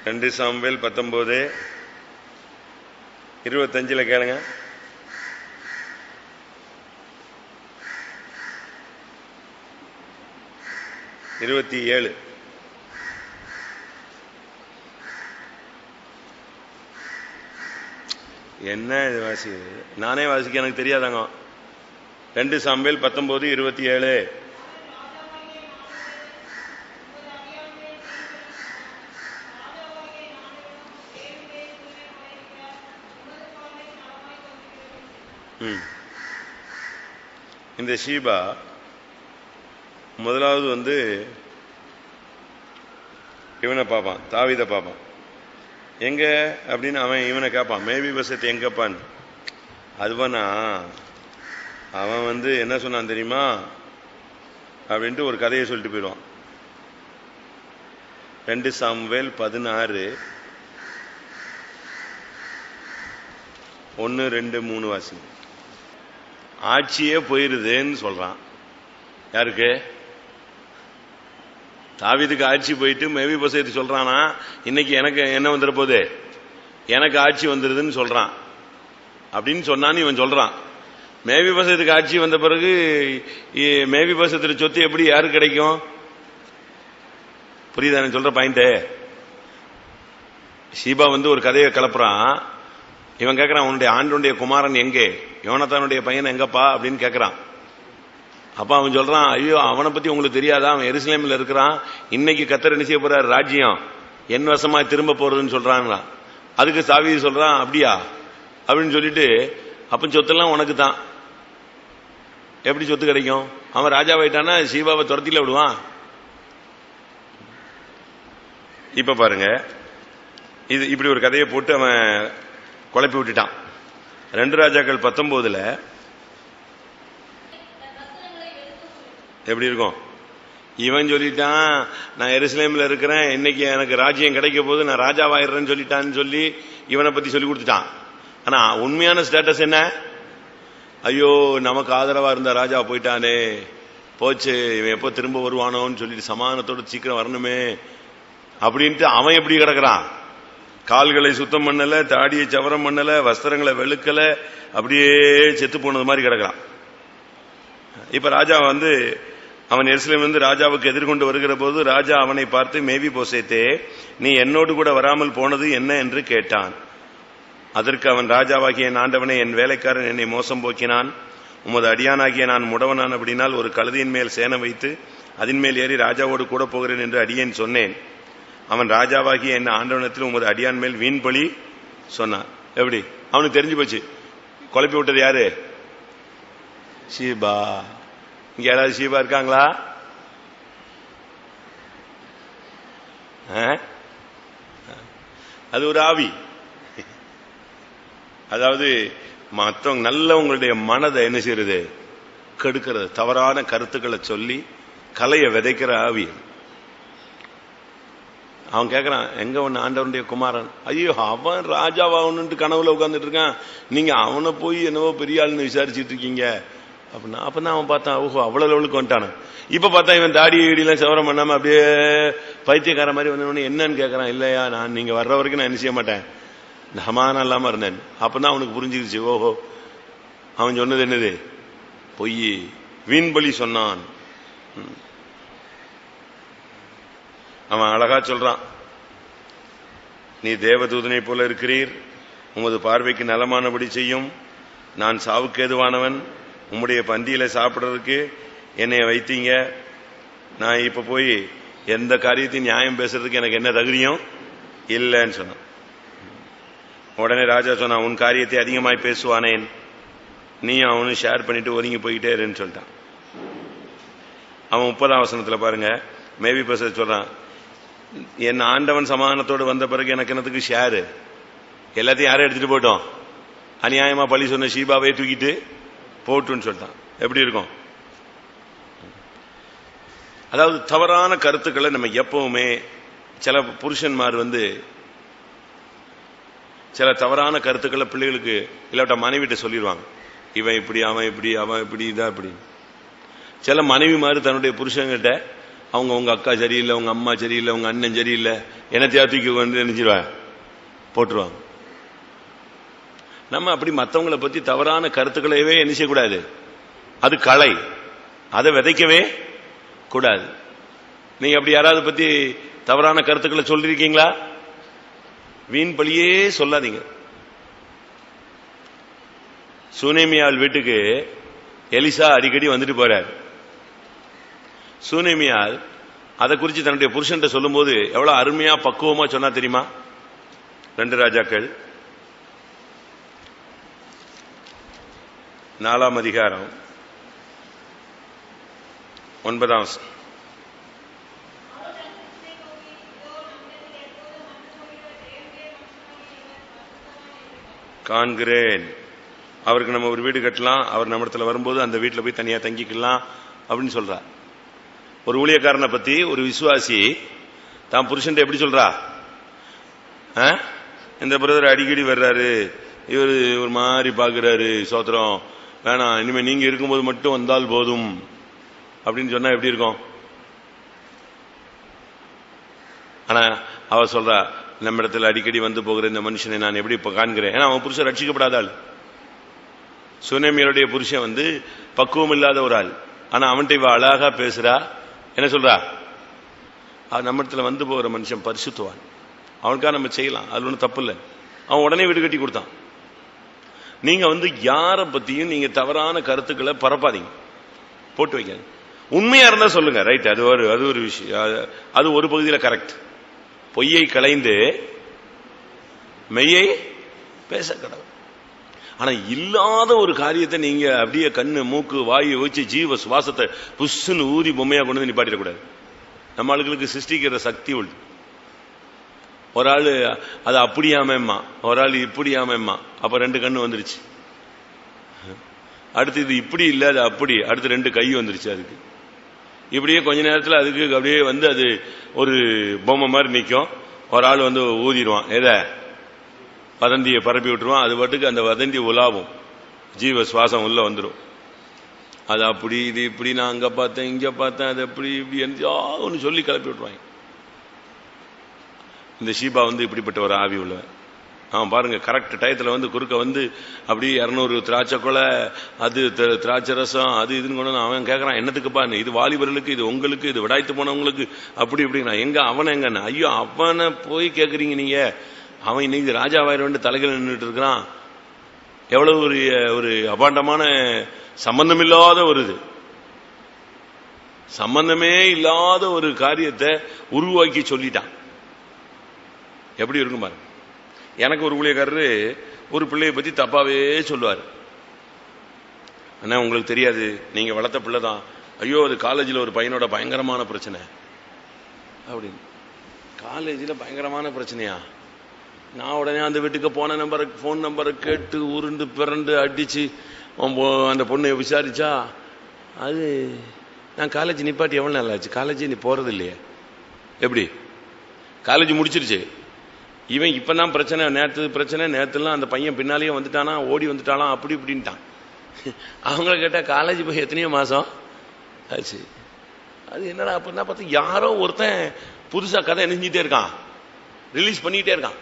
2 சாமுவேல் 19:25 கேளுங்க. என்ன இது வாசி? நானே வாசிக்க எனக்கு தெரியாதாங்க. 2 சாமுவேல் 19:27. இந்த ஷீபா முதலாவது இவனை பார்ப்பான், தாவீத பார்ப்பான். எங்க அப்படின்னு அவன் இவனை கேட்பான், மேவி பசத்தை எங்கப்பான்னு. அதுவானா அவன் என்ன சொன்னான் தெரியுமா அப்படின்ட்டு ஒரு கதையை சொல்லிட்டு போயிடுவான். 2 சாமுவேல் 16:1-2-3 வாசி. ஆட்சியே போயிருதுன்னு சொல்றான். யாருக்கு? தாவீதுக்கு ஆட்சி போயிட்டு மேவி பசேத்து சொல்றானா, இன்னைக்கு எனக்கு என்ன வந்துட போகுது, எனக்கு ஆட்சி வந்துருதுன்னு சொல்றான். அப்படின்னு சொன்னான்னு இவன் சொல்றான். மேவி பசத்துக்கு ஆட்சி வந்த பிறகு மேவி பசத்துல சொத்து எப்படி யாருக்கு கிடைக்கும்? புரியுதா நான் சொல்ற பாயிண்ட்? ஷீபா ஒரு கதையை கிளப்புறான். இவன் கேட்கறான், உன்னுடைய ஆண்டுடைய குமாரன் எங்கே, யோனத்தானுடைய பையன் எங்கப்பா அப்படின்னு கேட்கறான். அப்ப அவன் சொல்றான், ஐயோ அவனை பத்தி உங்களுக்கு தெரியாதா, அவன் எருசலேமில் இருக்கிறான், இன்னைக்கு கர்த்தர் என்ன செய்ய போறார், ராஜ்யம் என் வசமா திரும்ப போறதுன்னு சொல்றாங்களா. அதுக்கு தாவீது சொல்றான், அப்படியா அப்படின்னு சொல்லிட்டு, அப்ப சொத்தெல்லாம் உனக்கு தான், எப்படி சொத்து கிடைக்கும்? அவன் ராஜாவாயிட்டானா ஷீபாவை துரத்தில விடுவான். இப்ப பாருங்க, இது இப்படி ஒரு கதையை போட்டு அவன் குழப்பி விட்டுட்டான். 2 ராஜாக்கள் 19 எப்படி இருக்கும்? இவன் சொல்லிட்டான், நான் எருசலேம்ல இருக்கிறேன், இன்னைக்கு எனக்கு ராஜ்யம் கிடைக்க போது, நான் ராஜாவாயிடுறேன்னு சொல்லிட்டான்னு சொல்லி இவனை பத்தி சொல்லி கொடுத்துட்டான். ஆனா உண்மையான ஸ்டேட்டஸ் என்ன? ஐயோ நமக்கு ஆதரவா இருந்த ராஜா போயிட்டானே, போச்சு, இவன் எப்போ திரும்ப வருவானோன்னு சொல்லிட்டு சமாதானத்தோடு சீக்கிரம் வரணுமே அப்படின்ட்டு அவன் எப்படி கிடக்குறான்? கால்களை சுத்தம் பண்ணல, தாடியை சவரம் பண்ணல, வஸ்திரங்களை வெளுக்கல, அப்படியே செத்து போனது மாதிரி கிடக்குறான். இப்ப ராஜா அவன் எருசலேமிலிருந்து ராஜாவுக்கு எதிர்கொண்டு வருகிற போது ராஜா அவனை பார்த்து, மேவி போசேத்தே, நீ என்னோடு கூட வராமல் போனது என்ன என்று கேட்டான். அதற்கு அவன், ராஜாவாகிய என் ஆண்டவனே, என் வேலைக்காரன் என்னை மோசம் போக்கினான். உமது அடியானாகிய நான் முடவனான் அப்படினால் ஒரு கழுதையின் மேல் சேனை வைத்து அதன் மேல் ஏறி ராஜாவோடு கூட போகிறேன் என்று அடியேன் சொன்னேன். அவன், ராஜாவாகிய என் ஆண்டவனத்தில் உமது அடியான் மேல் வீண் பழி சொன்னான். எப்படி? அவனுக்கு தெரிஞ்சு போச்சு. குழப்பி விட்டது யாரு? ஷீபா. இங்க யாராவது ஷீபா இருக்காங்களா? அது ஒரு ஆவி. அதாவது மற்றவங்க நல்லவங்களுடைய மனதை என்ன செய்யறது? கெடுக்கிறது. தவறான கருத்துக்களை சொல்லி கலையை விதைக்கிற ஆவி. அவன் கேட்கறான், எங்க ஒன்னு ஆண்டவனுடைய குமாரன்? ஐயோ, அவன் ராஜாவாகணும்னு கனவுல உட்கார்ந்துட்டு இருக்கான், நீங்க அவனை போய் என்னவோ பெரிய ஆளுன்னு விசாரிச்சுட்டு இருக்கீங்க அப்படின்னா. அப்பதான் அவன் பார்த்தான், ஓஹோ அவ்வளவு லெவலுக்கு வந்துட்டான. இப்ப பார்த்தா இவன் தாடி ஈடிலாம் சவரம் பண்ணாம அப்படியே பைத்தியக்கார மாதிரி வந்தவனே என்னன்னு கேட்கறான். இல்லையா, நான் நீங்க வர்ற வரைக்கும் நான் என்ன செய்ய மாட்டேன், சமாதானம் இல்லாம இருந்தேன். அப்பதான் அவனுக்கு புரிஞ்சிருச்சு, ஓஹோ அவன் சொன்னது என்னது? பொய், வீண்பலி சொன்னான். அவன் அழகா சொல்றான், நீ தேவதூதனை போல இருக்கிறீர், உமது பார்வைக்கு நலமானபடி செய்யும். நான் சாவுக்கு ஏதுவானவன், உம்முடைய பந்தியில சாப்பிடுறதுக்கு என்னை வைத்தீங்க. நான் இப்ப போய் எந்த காரியத்தையும் நியாயம் பேசுறதுக்கு எனக்கு என்ன தகுதியும் இல்லைன்னு சொன்னான். உடனே ராஜா சொன்னான், உன் காரியத்தை அதிகமாய் பேசுவானேன், நீ அவனு ஷேர் பண்ணிட்டு ஒதுங்கி போயிட்டே இருன்னு சொல்லிட்டான். அவன் 30ஆம் வசனத்துல பாருங்க, மேவி பேச சொல்றான், என் ஆண்டவன் சமாதானத்தோடு வந்த பிறகு எனக்கு என்னத்துக்கு ஷேரு? எல்லாத்தையும் யாரும் எடுத்துட்டு போட்டோம், அநியாயமா பழி சொன்ன ஷீபாவை தூக்கிட்டு போட்டுன்னு சொல்லிட்டான். எப்படி இருக்கும்? அதாவது தவறான கருத்துக்களை நம்ம எப்பவுமே, சில புருஷன்மார் சில தவறான கருத்துக்களை பிள்ளைகளுக்கு இல்லாட்ட மனைவிட்ட சொல்லிடுவாங்க. இவன் இப்படி, அவன் இப்படி, அவன் இப்படி, இதா இப்படி. சில மனைவி மாதிரி தன்னுடைய புருஷன்கிட்ட, அவங்க உங்க அக்கா சரியில்லை, உங்க அம்மா சரியில்லை, உங்க அண்ணன் சரியில்லை, என்னத்தையா தூக்கி நினைச்சிருவாங்க, போட்டுருவாங்க. நம்ம அப்படி மற்றவங்களை பத்தி தவறான கருத்துக்களையவே என்ன செய்யக்கூடாது. அது கலை, அதை விதைக்கவே கூடாது. நீங்க அப்படி யாராவது பத்தி தவறான கருத்துக்களை சொல்லிருக்கீங்களா? வீண் பழியே சொல்லாதீங்க. சூனேமியாள் வீட்டுக்கு எலிசா அடிக்கடி வந்துட்டு போறார். சூனேமியாள் அதை குறித்து தன்னுடைய புருஷன் சொல்லும் போது எவ்வளவு அருமையா பக்குவமா சொன்னா தெரியுமா? 2 ராஜாக்கள் 4ஆம் அதிகாரம் 9ஆம் வசனம். காண்கிறேன், அவருக்கு நம்ம ஒரு வீடு கட்டலாம், அவர் நம்ம இடத்துல வரும்போது அந்த வீட்டில் போய் தனியா தங்கிக்கலாம் அப்படின்னு சொல்றார். ஒரு ஊழியக்காரனை பத்தி ஒரு விசுவாசி தான் புருஷன் எப்படி சொல்றா, இந்த பிரதர் அடிக்கடி வர்றாரு, இவர் ஒரு மாதிரி பாக்குறாரு, சோத்திரம் வேணாம், இனிமே நீங்க இருக்கும்போது மட்டும் வந்தால் போதும் அப்படின்னு சொன்னா எப்படி இருக்கும்? ஆனா அவ சொல்றா, நம்ம இடத்துல அடிக்கடி வந்து போகிற இந்த மனுஷனை நான் எப்படி இப்ப காண்கிறேன். ஏன்னா அவன் புருஷன் ரட்சிக்கப்படாத ஆள். சுனேமியருடைய புருஷன் பக்குவம் இல்லாத ஒரு ஆள். ஆனா அவன்கிட்ட இவ அழகா பேசுறா. என்ன சொல்றா? நம்ம இடத்துல வந்து போகிற மனுஷன் பரிசுத்துவான், அவனுக்காக நம்ம செய்யலாம், அது ஒன்றும் தப்பு இல்லை. அவன் உடனே வீடு கட்டி கொடுத்தான். நீங்க யாரை பத்தியும் நீங்க தவறான கருத்துக்களை பரப்பாதீங்க, போட்டு வைக்க. உண்மையா இருந்தா சொல்லுங்க, ரைட், அது ஒரு விஷயம், அது ஒரு பகுதியில் கரெக்ட். பொய்யை களைந்து மெய்யை பேச கடவுள். ஆனா இல்லாத ஒரு காரியத்தை நீங்க அப்படியே கண்ணு மூக்கு வாயை வச்சு ஜீவ சுவாசத்தை புஷ்ன்னு ஊதி பொம்மையா கொண்டு வந்து நிப்பாட்டிடக்கூடாது. நம்ம ஆளுகளுக்கு சிருஷ்டிக்கிற சக்தி உண்டு. ஒரு ஆளு அது அப்படியாமம்மா, ஒரு ஆள் இப்படியாமம்மா, அப்ப 2 கண்ணு வந்துருச்சு. அடுத்து இது இப்படி இல்ல, அது அப்படி, அடுத்து 2 கை வந்துருச்சு. அதுக்கு இப்படியே கொஞ்ச நேரத்தில் அதுக்கு அப்படியே அது ஒரு பொம்மை மாதிரி நிற்கும். ஒரு ஆள் ஊதிடுவான், எதை வதந்தியை பரப்பி விட்டுருவான். அது பாட்டுக்கு அந்த வதந்தி உலாவும். ஜீவ சுவாசம் உள்ள வந்துடும். அது அப்படி இது இப்படி, நான் அங்க பார்த்தேன் இங்க பார்த்தேன், அது எப்படி இப்படி ஒன்று சொல்லி கிளப்பி விட்டுருவாங்க. இந்த ஷீபா இப்படிப்பட்ட ஒரு ஆவி உள்ளவன். அவன் பாருங்க, கரெக்ட் டயத்துல குறுக்க அப்படி 200 திராட்சை கொலை, அது திராட்சை ரசம், அது இதுன்னு கொண்டு அவன் கேட்கறான், என்னத்துக்குப்பா இது வாலிபர்களுக்கு, இது உங்களுக்கு, இது விடாய்த்து போனவங்களுக்கு, அப்படி இப்படின்னா. எங்க அவனை எங்க? ஐயோ, அவனை போய் கேட்கறீங்க நீங்க? அவன் இன்னைக்கு ராஜாவாயிரம் தலைகள் நின்றுட்டு இருக்கிறான். எவ்வளவு ஒரு அபாண்டமான சம்பந்தமில்லாத சம்பந்தமே இல்லாத ஒரு காரியத்தை உருவாக்கி சொல்லிட்டான். எப்படி இருக்கும் பாருங்க. எனக்கு ஒரு ஊழியக்காரரு ஒரு பிள்ளையை பத்தி தப்பாவே சொல்லுவார். ஆனா உங்களுக்கு தெரியாது, நீங்க வளர்த்த பிள்ளைதான். ஐயோ, அது காலேஜில் ஒரு பையனோட பயங்கரமான பிரச்சனை அப்படின்னு. காலேஜில் பயங்கரமான பிரச்சனையா? நான் உடனே அந்த வீட்டுக்கு போன் நம்பரை கேட்டு உருண்டு பிறண்டு அடிச்சு அந்த பொண்ணை விசாரிச்சா, அது நான் காலேஜ் நிப்பாட்டி எவ்வளவு நாள் ஆச்சு, காலேஜ் நீ போறது இல்லையே. எப்படி? காலேஜ் முடிச்சிருச்சு, இவன் இப்பதான் பிரச்சனை, நேரத்துலாம் அந்த பையன் பின்னாலேயே வந்துட்டானா, ஓடி வந்துட்டாலாம், அப்படி இப்படின்ட்டான். அவங்கள கேட்டா காலேஜ் போய் எத்தனையோ மாசம் ஆச்சு. அது என்னடா அப்படின்னா பார்த்து யாரோ ஒருத்தன் புதுசா கதை நெஞ்சிட்டே இருக்கான், ரிலீஸ் பண்ணிட்டே இருக்கான்.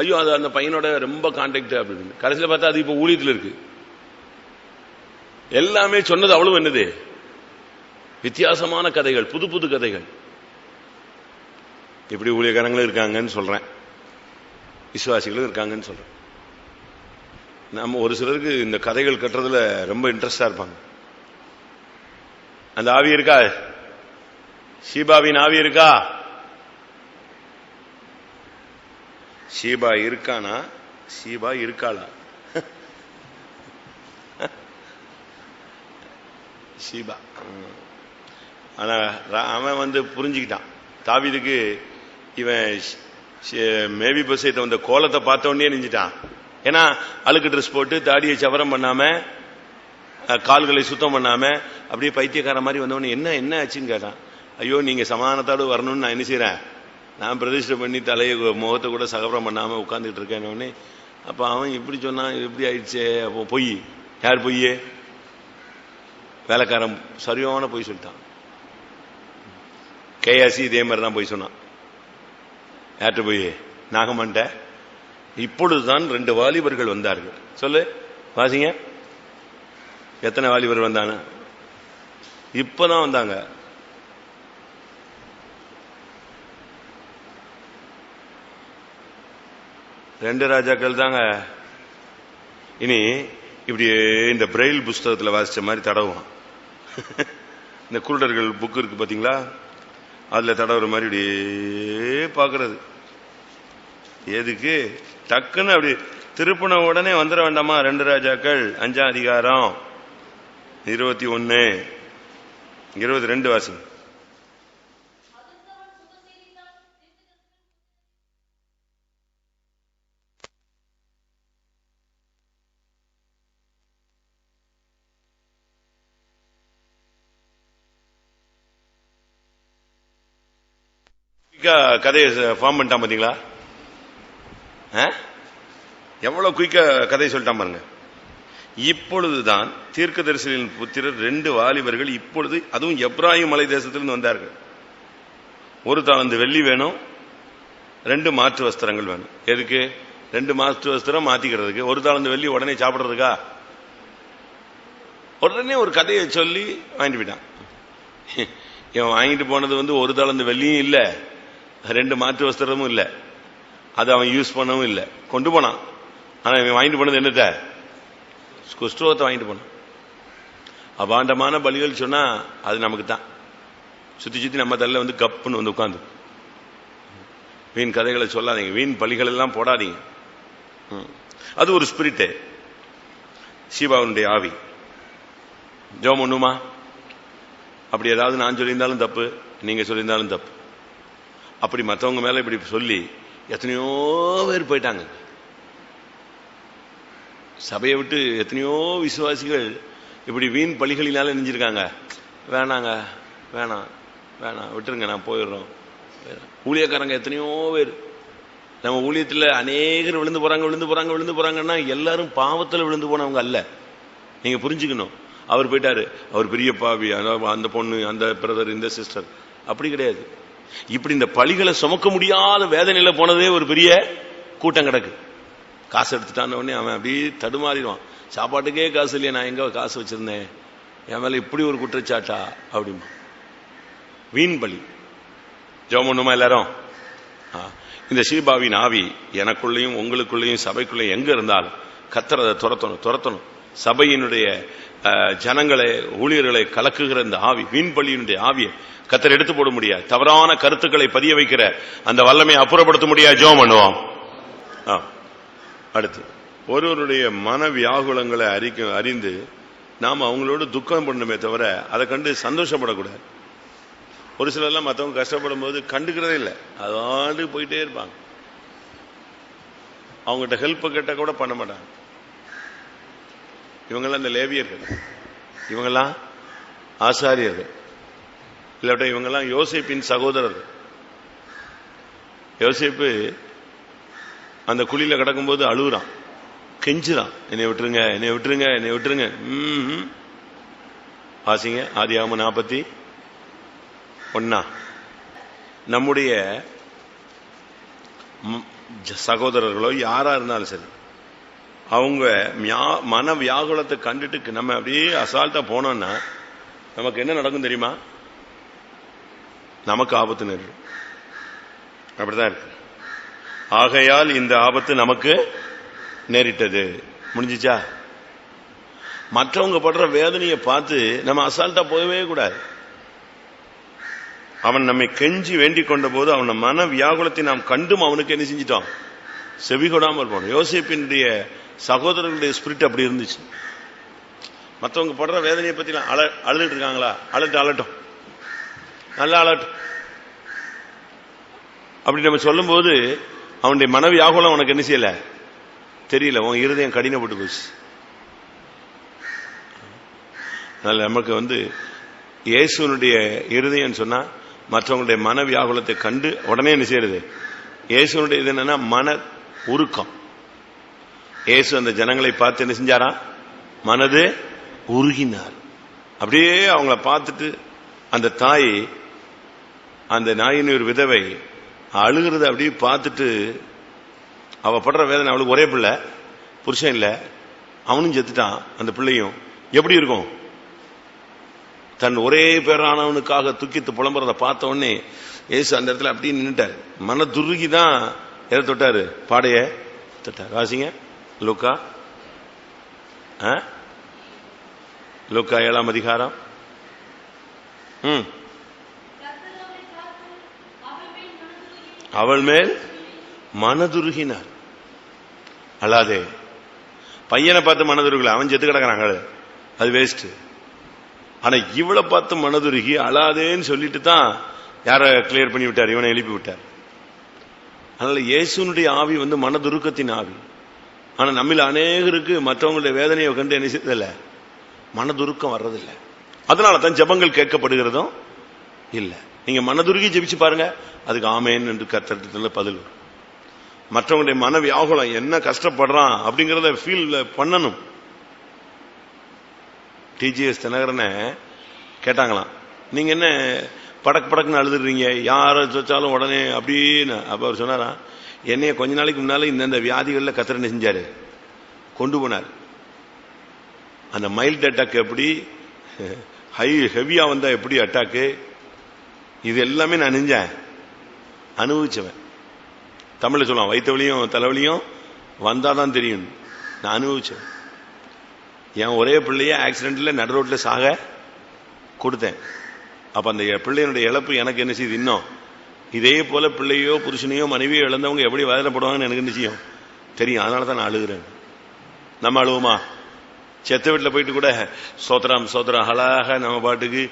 ஐயோ, அது அந்த பையனோட ரொம்ப கான்டாக்ட் அப்படின்னு. கடைசியில் பார்த்தா அது இப்ப ஊழியத்தில் இருக்கு. எல்லாமே சொன்னது அவ்வளவு என்னது வித்தியாசமான கதைகள், புது புது கதைகள். இப்படி ஊழியக்காரங்களும் இருக்காங்கன்னு சொல்றேன், விசுவாசிகளும் இருக்காங்கன்னு சொல்றேன். நம்ம ஒரு சிலருக்கு இந்த கதைகள் கட்டுறதுல ரொம்ப இன்ட்ரெஸ்டா இருப்பாங்க. அந்த ஆவி இருக்கா? ஷீபாவின் ஆவி இருக்கா? ஷீபா இருக்கானா? ஷீபா இருக்காளா? ஷீபா. ஆனா அவன் புரிஞ்சுக்கிட்டான். தாவீதுக்கு இவன் மேபி பசைத்த வந்த கோலத்தை பார்த்த உடனே நெஞ்சிட்டான். ஏன்னா அழுக்கு ட்ரெஸ் போட்டு தாடியை சவரம் பண்ணாம, கால்களை சுத்தம் பண்ணாம, அப்படியே பைத்தியக்கார மாதிரி வந்தவொடனே என்ன ஆச்சுன்னு கேட்டான். ஐயோ, நீங்க சமாதானத்தோடு வரணும்னு நான் என்ன செய்யறேன், நான் பிரதிஷ்டை பண்ணி தலையை முகத்தை கூட சகபரம் பண்ணாம உட்கார்ந்துட்டு இருக்கேன்னு. அப்ப அவன் இப்படி சொன்னான், இப்படி ஆயிடுச்சே. அப்போ பொய். யார் பொய்? வேலைக்காரன் சரியான பொய் சொல்லிட்டான். கேயாசி இதே மாதிரி தான் பொய் சொன்னான். யார்கிட்ட போய்? நாகமன்ட்ட. இப்பொழுதுதான் 2 வாலிபர்கள் வந்தார்கள். சொல்லு, வாசிங்க. எத்தனை வாலிபர் வந்தாங்க? இப்பதான் வந்தாங்க. ரெண்டு ராஜாக்கள் தாங்க. இனி இப்படியே இந்த பிரெயில் புஸ்தகத்தில் வாசிச்ச மாதிரி தடவுவான். இந்த குருடர்கள் புக் இருக்கு பாத்தீங்களா, அதுல தடவுற மாதிரி இப்படியே பாக்குறது. எதுக்கு? டக்குன்னு அப்படி திருப்பின உடனே வந்துட வேண்டாமா? 2 ராஜாக்கள் 5ஆம் அதிகாரம் 21, 22 வாசிங்க. கதையை ஃபார்ம் பண்ணிட்டான் பாத்தீங்களா? எவ்வளவு குயிக்கா கதையை சொல்லிட்டான் பாருங்க. இப்பொழுதுதான் தீர்க்கதரிசிகளின் புத்திரர் 2 வாலிபர்கள் இப்பொழுது, அதுவும் எப்ராயிம் மலை தேசத்திலிருந்து வந்தார்கள். 1 தாலந்து வெள்ளி வேணும், 2 மாற்று வஸ்திரங்கள் வேணும். எதுக்கு? 2 மாற்று வஸ்திரம் மாத்திக்கிறதுக்கு. 1 தாலந்து வெள்ளி உடனே சாப்பிடுறதுக்கா? உடனே ஒரு கதையை சொல்லி வாங்கிட்டு போயிட்டான். இவன் வாங்கிட்டு போனது 1 தாலந்து வெள்ளியும் இல்ல, 2 மாற்று வஸ்திரமும் இல்ல, அது அவன் யூஸ் பண்ணவும் இல்லை, கொண்டு போனான். ஆனா இவன் வாங்கிட்டு போனது என்னத்த? குஷ்டரோகத்தை வாங்கிட்டு போனான். அபாண்டமான பலிகள் சொன்னா அது நமக்கு தான். சுத்தி நம்ம தள்ள கப்புன்னு உட்காந்து. வீண் கதைகளை சொல்லாதீங்க, வீண் பலிகள் எல்லாம் போடாதீங்க. அது ஒரு ஸ்பிரிட், ஷீபாவுடைய ஆவி. ஜெபம் ஒண்ணுமா? அப்படி ஏதாவது நான் சொல்லியிருந்தாலும் தப்பு, நீங்க சொல்லியிருந்தாலும் தப்பு. அப்படி மற்றவங்க மேல இப்படி சொல்லி எத்தனையோ பேர் போயிட்டாங்க. சபையை விட்டு எத்தனையோ விசுவாசிகள் இப்படி வீண் பலிகளினால நெஞ்சிருக்காங்க. வேணாங்க, வேணாம் வேணாம், விட்டுருங்க, நான் போயிடுறோம். ஊழியக்காரங்க எத்தனையோ பேர் நம்ம ஊழியத்தில் அநேகர் விழுந்து போறாங்கன்னா எல்லாரும் பாவத்தில் விழுந்து போனவங்க அல்ல. நீங்க புரிஞ்சுக்கணும். அவர் போயிட்டாரு, அவர் பெரிய பாவி, அந்த பொண்ணு, அந்த பிரதர், இந்த சிஸ்டர், அப்படி கிடையாது. இப்படி இந்த பழிகளை சுமக்க முடியாத வேதனையில போனதே ஒரு பெரிய கூட்டம் கிடக்கு. காசு எடுத்துட்டான உடனே அவன் அப்படியே தடுமாறிடுவான். சாப்பாட்டுக்கே காசு இல்லையா, நான் எங்க காசு வச்சிருந்தேன், என் மேல இப்படி ஒரு குற்றச்சாட்டா அப்படிமா. வீண் பலி. ஜெபம் பண்ணுமா எல்லாரும்? இந்த சீபாவின் ஆவி எனக்குள்ளேயும் உங்களுக்குள்ளேயும் சபைக்குள்ளேயும் எங்க இருந்தாலும் கர்த்தரை துரத்தணும். சபையினுடைய ஜனங்களை, ஊழியர்களை கலக்குகிற இந்த ஆவி, வீண் பலியினுடைய ஆவியை கர்த்தர் எடுத்து போட முடியாது. தவறான கருத்துக்களை பதிய வைக்கிற அந்த வல்லமையை அப்புறப்படுத்த முடியாது. ஜெபம் பண்ணுவோம். அடுத்து, ஒருவருடைய மன வியாகுலங்களை அறிந்து நாம் அவங்களோட துக்கம் பண்ணணுமே தவிர அதை கண்டு சந்தோஷப்படக்கூடாது. ஒரு சிலர்லாம் மற்றவங்க கஷ்டப்படும் போது கண்டுக்கிறதே இல்லை, அதாண்டு போயிட்டே இருப்பாங்க. அவங்ககிட்ட ஹெல்ப் கேட்ட கூட பண்ண மாட்டாங்க. இவங்கெல்லாம் இந்த லேவியர்கள், இவங்கெல்லாம் ஆசாரியர்கள், இல்லாட்ட இவங்கெல்லாம் யோசேப்பின் சகோதரர்கள். யோசேப்பு அந்த குழியில கிடக்கும்போது அழுகுறான், கெஞ்சுறான், என்னை விட்டுருங்க. வாசிங்க ஆதியாகமம் 41. நம்முடைய சகோதரர்களோ யாரா இருந்தாலும் சரி, அவங்க மன வியாகுலத்தை கண்டுட்டு நம்ம அப்படியே அசால்ட்டா போனோம்னா நமக்கு என்ன நடக்கும் தெரியுமா? நமக்கு ஆபத்து நேரிடும். அப்படிதான் இருக்கு. ஆகையால் இந்த ஆபத்து நமக்கு நேரிட்டது. முடிஞ்சிச்சா? மற்றவங்க படுற வேதனையை பார்த்து நம்ம அசால்ட்டா போகவே கூடாது. அவன் நம்மை கெஞ்சி வேண்டிக் கொண்ட போது அவன் மன வியாகுலத்தை நாம் கண்டும் அவனுக்கு என்ன செஞ்சிட்டோம்? செவி கொடாமல் போனோம். யோசேப்பினுடைய சகோதரர்களுடைய ஸ்பிரிட் அப்படி இருந்துச்சு. மற்றவங்க படுற வேதனையை பத்தி அழுதுட்டு இருக்காங்களா, அழட்டும், நல்லா அழட்டும் அப்படி நம்ம சொல்லும் போது அவனுடைய மன வியாகுலம் உனக்கு என்ன செய்யல தெரியல, உன் இருதயம் கடினப்பட்டு போச்சு. நமக்கு இயேசுனுடைய இருதயம் சொன்னா மற்றவங்களுடைய மன வியாகுலத்தை கண்டு உடனே என்ன செய்யறது? இயேசுனுடைய இது என்னன்னா மன உருக்கம். இயேசு அந்த ஜனங்களை பார்த்து என்ன செஞ்சாரா? மனது உருகினார். அப்படியே அவங்கள பார்த்துட்டு அந்த தாய், அந்த நாயின் ஒரு விதவை அழுகிறத அப்படியே பார்த்துட்டு அவ படுற வேதனை, அவளுக்கு ஒரே பிள்ளை, புருஷன் இல்லை, அவனும் செத்துட்டான், அந்த பிள்ளையும் எப்படி இருக்கும்? தன் ஒரே பேரானவனுக்காக துக்கித்து புலம்புறத பார்த்த உடனே இயேசு அந்த இடத்துல அப்படியே நின்றுட்டார். மன துருகிதான் எதை தொட்டாரு? பாடைய தொட்டார். வாசிங்க லூக்கா 7ஆம் அதிகாரம். அவள் மேல் மனதுருகினார். அல்லாதே பையனை பார்த்து மனதுருகல, அவன் செத்து கிடக்கிறாங்க, அது வேஸ்ட். ஆனா இவளை பார்த்து மனதுருகி அழாதேன்னு சொல்லிட்டு தான் யார கிளியர் பண்ணி விட்டார்? இவனை எழுப்பி விட்டார். அதனால இயேசுனுடைய ஆவி மனதுருக்கத்தின் ஆவி. ஆனா நம்மள அநேகருக்கு மற்றவங்களுடைய வேதனையை கண்டு என்ன செய்யறதில்ல, மனதுருக்கம் வர்றதில்லை. அதனால தான் ஜெபங்கள் கேட்கப்படுகிறதும் இல்லை. நீங்க மனதுருகி ஜெபிச்சு பாருங்க, அதுக்கு ஆமேன் என்று கர்த்தரிடத்துல பதில் வரும். மற்றவங்களுடைய மன வியாகுலம், என்ன கஷ்டப்படுறான் அப்படிங்கறத ஃபீல் பண்ணணும். டிஜிஎஸ் தினகரனை கேட்டாங்களாம், நீங்க என்ன படக்குன்னு அழுதுறீங்க, யாரை வச்சாலும் உடனே அப்படின்னு. அப்ப அவர் சொன்னாரா, என்னைய கொஞ்ச நாளைக்கு முன்னால இந்த வியாதிகள்ல கர்த்தர் என்ன செஞ்சாரு? கொண்டு போனார். அந்த மைல்டு அட்டாக் எப்படி, ஹெவியா வந்தா எப்படி அட்டாக்கு, இது எல்லாமே நான் நெஞ்சேன், அனுபவிச்சவன். தமிழ்ல சொல்லுவான், வயிற்று வலியும் தலைவலியும் வந்தாதான் தெரியும். நான் அனுபவிச்சவன். என் ஒரே பிள்ளைய ஆக்சிடென்ட்ல நடு ரோட்ல சாக கொடுத்தேன். அப்ப அந்த பிள்ளையனுடைய இழப்பு எனக்கு என்ன செய்யுது? இன்னும் இதே போல பிள்ளையோ புருஷனையோ மனைவியோ இழந்தவங்க எப்படி வேதனைப்படுவாங்கன்னு எனக்கு நிச்சயம் தெரியும். அதனாலதான் நான் அழுகிறேன். நம்ம அழுவோமா? செத்த வீட்டில் போயிட்டு கூட சோத்திரம் சோத்திரம் அழகாக நம்ம பாட்டுக்கு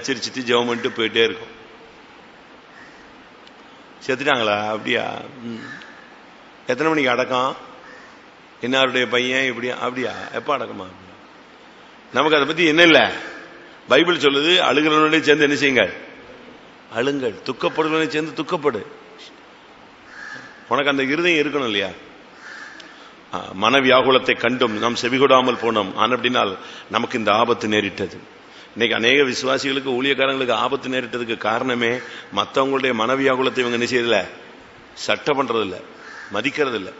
சிரிச்சிட்டு ஜெபம் பண்ணிட்டு போயிட்டே இருக்கும். செத்துட்டாங்களா? அப்படியா? எத்தனை மணிக்கு அடக்கம்? இன்னாருடைய பையன் இப்படியா? அப்படியா? எப்ப அடக்கமா? நமக்கு அதை பத்தி என்ன இல்லை. பைபிள் சொல்லுது, அழுகிறவனோட சேர்ந்து என்ன செய்யுங்க? அழுங்கள். துக்கப்படுவனை சேர்ந்து துக்கப்படு. உனக்கு அந்த இருதயம் இருக்கணும் இல்லையா? மனவியாகுலத்தை கண்டும் நாம் செவிகொடாமல் போனோம். அப்படினால் நமக்கு இந்த ஆபத்து நேரிட்டது. இன்னைக்கு அநேக விசுவாசிகளுக்கு, ஊழியக்காரங்களுக்கு ஆபத்து நேரிட்டதுக்கு காரணமே மற்றவங்களுடைய மனவியாகுலத்தை இவங்க என்ன செய்யறதில்ல, சட்டை பண்றது இல்ல, மதிக்கிறது இல்ல,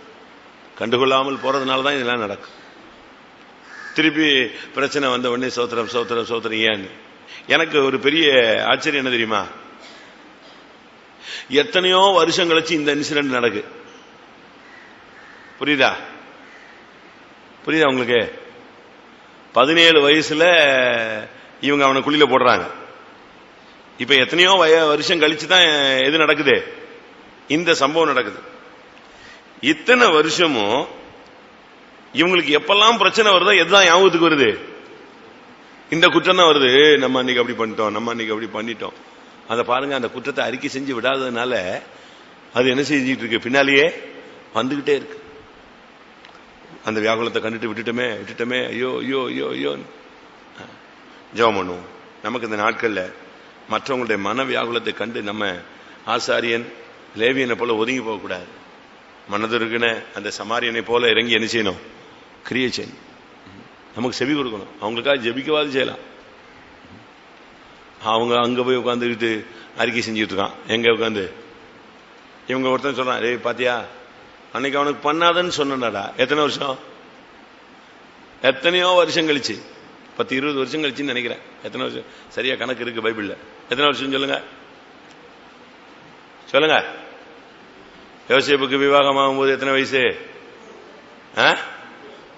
கண்டுகொள்ளாமல் போறதுனாலதான் இதெல்லாம் நடக்கும். திருப்பி பிரச்சனை வந்த உடனே சோத்திரம் சோத்திரம் சோத்திரம். ஏன்னு எனக்கு ஒரு பெரிய ஆச்சரியம் என்ன தெரியுமா? எத்தனையோ வருஷம் கழிச்சு இந்த இன்சிடென்ட் நடக்கு. புரியுதா உங்களுக்கு? 17 வயசுல இவங்க அவனை குழியில போடுறாங்க. இப்ப எத்தனையோ வருஷம் கழிச்சுதான் எது நடக்குது? இந்த சம்பவம் நடக்குது. இத்தனை வருஷமும் இவங்களுக்கு எப்பெல்லாம் பிரச்சனை வருதோ எதுதான் ஞாபகத்துக்கு வருது? இந்த குற்றம் தான் வருது. நம்ம அன்னைக்கு அப்படி பண்ணிட்டோம், நம்ம அன்னைக்கு அப்படி பண்ணிட்டோம். அதை பாருங்க, அந்த குற்றத்தை அறிக்கை செஞ்சு விடாததுனால அது என்ன செஞ்சுட்டு இருக்கு? பின்னாலேயே வந்துகிட்டே இருக்கு. அந்த வியாகுலத்தை கண்டுட்டு விட்டுட்டோமே, ஐயோ ஐயோ ஐயோ ஐயோ. ஜெபம் பண்ணுவோம். நமக்கு இந்த நாட்கள்ல மற்றவங்களுடைய மன வியாகுலத்தை கண்டு நம்ம ஆசாரியன் லேவியனை போல ஒதுங்கி போகக்கூடாது. மனதுருகின அந்த சமாரியனை போல இறங்கி என்ன செய்யணும்? கிரியை செய்யணும். நமக்கு செவி கொடுக்கணும். அவங்களுக்காக ஜெபிக்கவாது செய்யலாம். அவங்க அங்க போய் உட்காந்துக்கிட்டு அறிக்கை செஞ்சுட்டு இருக்கான். எங்க உட்காந்து இவங்க ஒருத்தன் சொல்றான், ஏய் பாத்தியா அன்னைக்கு அவனுக்கு பண்ணாதன்னு சொன்னாடா. எத்தனை வருஷம்? எத்தனையோ வருஷம் கழிச்சு, 10-20 வருஷம் கழிச்சுன்னு நினைக்கிறேன். எத்தனை வருஷம் சரியா கணக்கு இருக்கு பைபிள்ல? எத்தனை வருஷம் சொல்லுங்க. யோசேப்புக்கு விவாகமாகும் போது எத்தனை வயசு?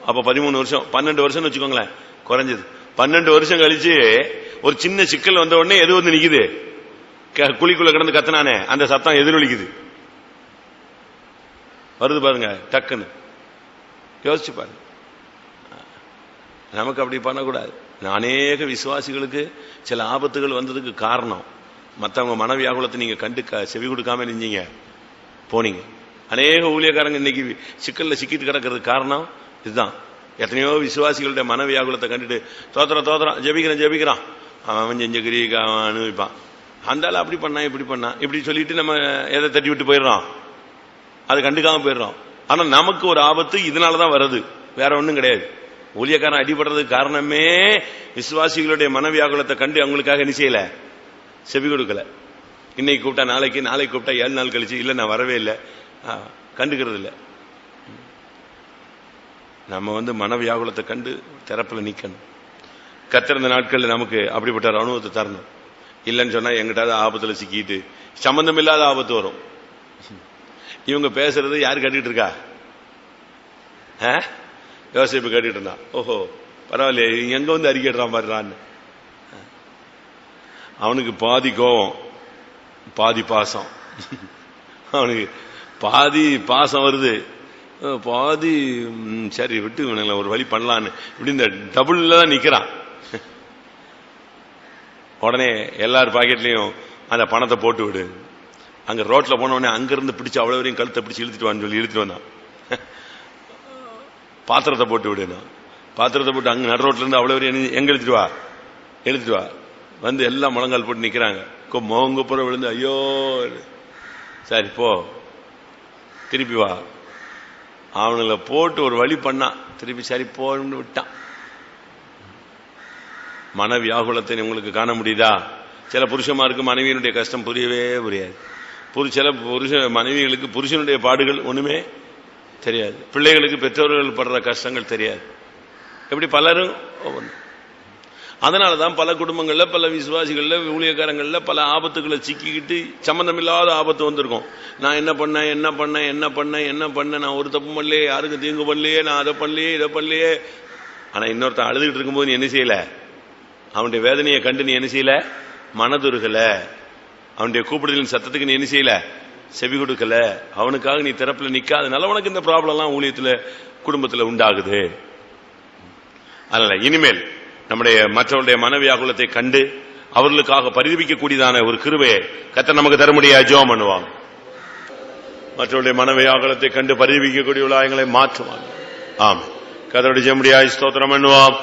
அப்ப 13 வருஷம், 12 வருஷம் வச்சுக்கோங்களேன், குறைஞ்சது 12 வருஷம் கழிச்சு ஒரு சின்ன சிக்கல் வந்த உடனே எது வந்து நிக்குது? குழிக்குள்ள கிடந்து கத்தனானே அந்த சத்தம் எதிரொலிக்குது. வருது பாருங்க, டக்குன்னு யோசிச்சு பாருங்க. நமக்கு அப்படி பண்ணக்கூடாது. அநேக விசுவாசிகளுக்கு சில ஆபத்துகள் வந்ததுக்கு காரணம் மற்றவங்க மனவியாகுலத்தை நீங்க கண்டு செவி கொடுக்காம இருந்தீங்க, போனீங்க. அநேக ஊழியக்காரங்க இன்னைக்கு சிக்கல்ல சிக்கிட்டு கிடக்கிறதுக்கு காரணம் இதுதான். எத்தனையோ விசுவாசிகளுடைய மனவியாகுலத்தை கண்டுட்டு தோத்திரம் ஜெபிக்கிறான், அவன் செஞ்ச கிரிக்கு அவன் அனுபவிப்பான். அந்த அப்படி பண்ணா இப்படி பண்ணா இப்படி சொல்லிட்டு நம்ம எதை தட்டி விட்டு போயிடுறோம், அது கண்டுக்காம போயிடுறோம். ஆனா நமக்கு ஒரு ஆபத்து இதனாலதான் வருது, வேற ஒண்ணும் கிடையாது. ஊழியக்காரன் அடிபடுறதுக்கு காரணமே விசுவாசிகளுடைய மனவியாகுலத்தை கண்டு அவங்களுக்காக என்ன செய்யல, செவி கொடுக்கல. இன்னைக்கு கூப்பிட்டா நாளைக்கு கூப்பிட்டா 7 நாள் கழிச்சு இல்ல நான் வரவே இல்லை, கண்டுக்கிறது இல்லை. நம்ம மனவியாகுலத்தை கண்டு திறப்புல நிக்கணும். கத்திருந்த நாட்கள் நமக்கு அப்படிப்பட்ட ஒரு அனுபவத்தை தரணும். இல்லைன்னு சொன்னா எங்கிட்டாவது ஆபத்துல சிக்கிட்டு சம்பந்தம் இல்லாத ஆபத்து வரும். இவங்க பேசுறது யாரு கேட்டுட்டு இருக்கா? யோசேப்பு கேட்டுட்டு இருந்தான். ஓஹோ பரவாயில்லையே, எங்க வந்து அறிக்கைடுறான் பாருறான்னு. அவனுக்கு பாதி கோபம் பாதி பாசம். அவனுக்கு பாதி பாசம் வருது, பாதி சரி விட்டு இவனுங்களை ஒரு வழி பண்ணலான்னு இப்படி இந்த டபுள்ல தான் நிக்கிறான். உடனே எல்லார் பாக்கெட்லயும் அந்த பணத்தை போட்டு விடு. அங்க ரோட்ல போன உடனே அங்கிருந்து பிடிச்சு அவ்வளவு வரையும் கழுத்தை பிடிச்சு இழுத்துட்டு வான்னு சொல்லி இழுத்துட்டு வந்தான். பாத்திரத்தை போட்டு விடு. பாத்திரத்தை போட்டு அங்க நடு ரோட்ல இருந்து அவ்வளவு வரையும் எங்க எழுத்துட்டு வா. வந்து எல்லாம் முழங்கால் போட்டு நிக்கிறாங்க. மோங்குப்புற விழுந்து ஐயோ சரி போ திருப்பி வா. அவனுங்களை போட்டு ஒரு வழி பண்ணான், திருப்பி சரி போன்னு விட்டான். மனவியாகுலத்தை உங்களுக்கு காண முடியுதா? சில புருஷமாருக்கு மனைவியினுடைய கஷ்டம் புரியவே புரியாது. சில மனைவிகளுக்கு புருஷனுடைய பாடுகள் ஒண்ணுமே தெரியாது. பிள்ளைகளுக்கு பெற்றோர்கள் படுற கஷ்டங்கள் தெரியாது. எப்படி பலரும் ஒவ்வொன்று. அதனாலதான் பல குடும்பங்கள்ல பல விசுவாசிகள்ல ஊழியக்காரங்கள்ல பல ஆபத்துக்களை சிக்கிக்கிட்டு சம்பந்தம் இல்லாத ஆபத்து வந்திருக்கும். நான் என்ன பண்ணேன், நான் ஒரு தப்பு பண்ணலையே, யாருக்கு தீங்கு பண்ணலையே, நான் அதை பண்ணலையே இதை பண்ணலையே. ஆனா இன்னொருத்தன் அழுதுகிட்டு இருக்கும்போது நீ என்ன செய்யல, அவனுடைய வேதனையை கண்டு நீ என்ன செய்யல, மனதுருகல. அவனுடைய கூப்பிடுதலின் சத்தத்துக்கு நீ என்ன செய்யல, செவி கொடுக்கல. அவனுக்காக நீ திறப்புல நிக்காதனால உனக்கு இந்த ப்ராப்ளம் எல்லாம் ஊழியத்துல குடும்பத்துல உண்டாகுது. அதனால இனிமேல் நம்முடைய மற்றவருடைய மனவியாகுலத்தை கண்டு அவர்களுக்காக பரிதவிக்க கூடியதான ஒரு கிருபையை கர்த்தர் நமக்கு தர முடியாது. ஜெபம் பண்ணுவாங்க. மற்றவருடைய மனவியாகுலத்தை கண்டு பரிதவிக்கக்கூடிய எங்களை மாற்றுவாங்க. ஆமா, கர்த்தருடைய ஜெபம் முடியாது. ஸ்தோத்திரம் பண்ணுவோம்.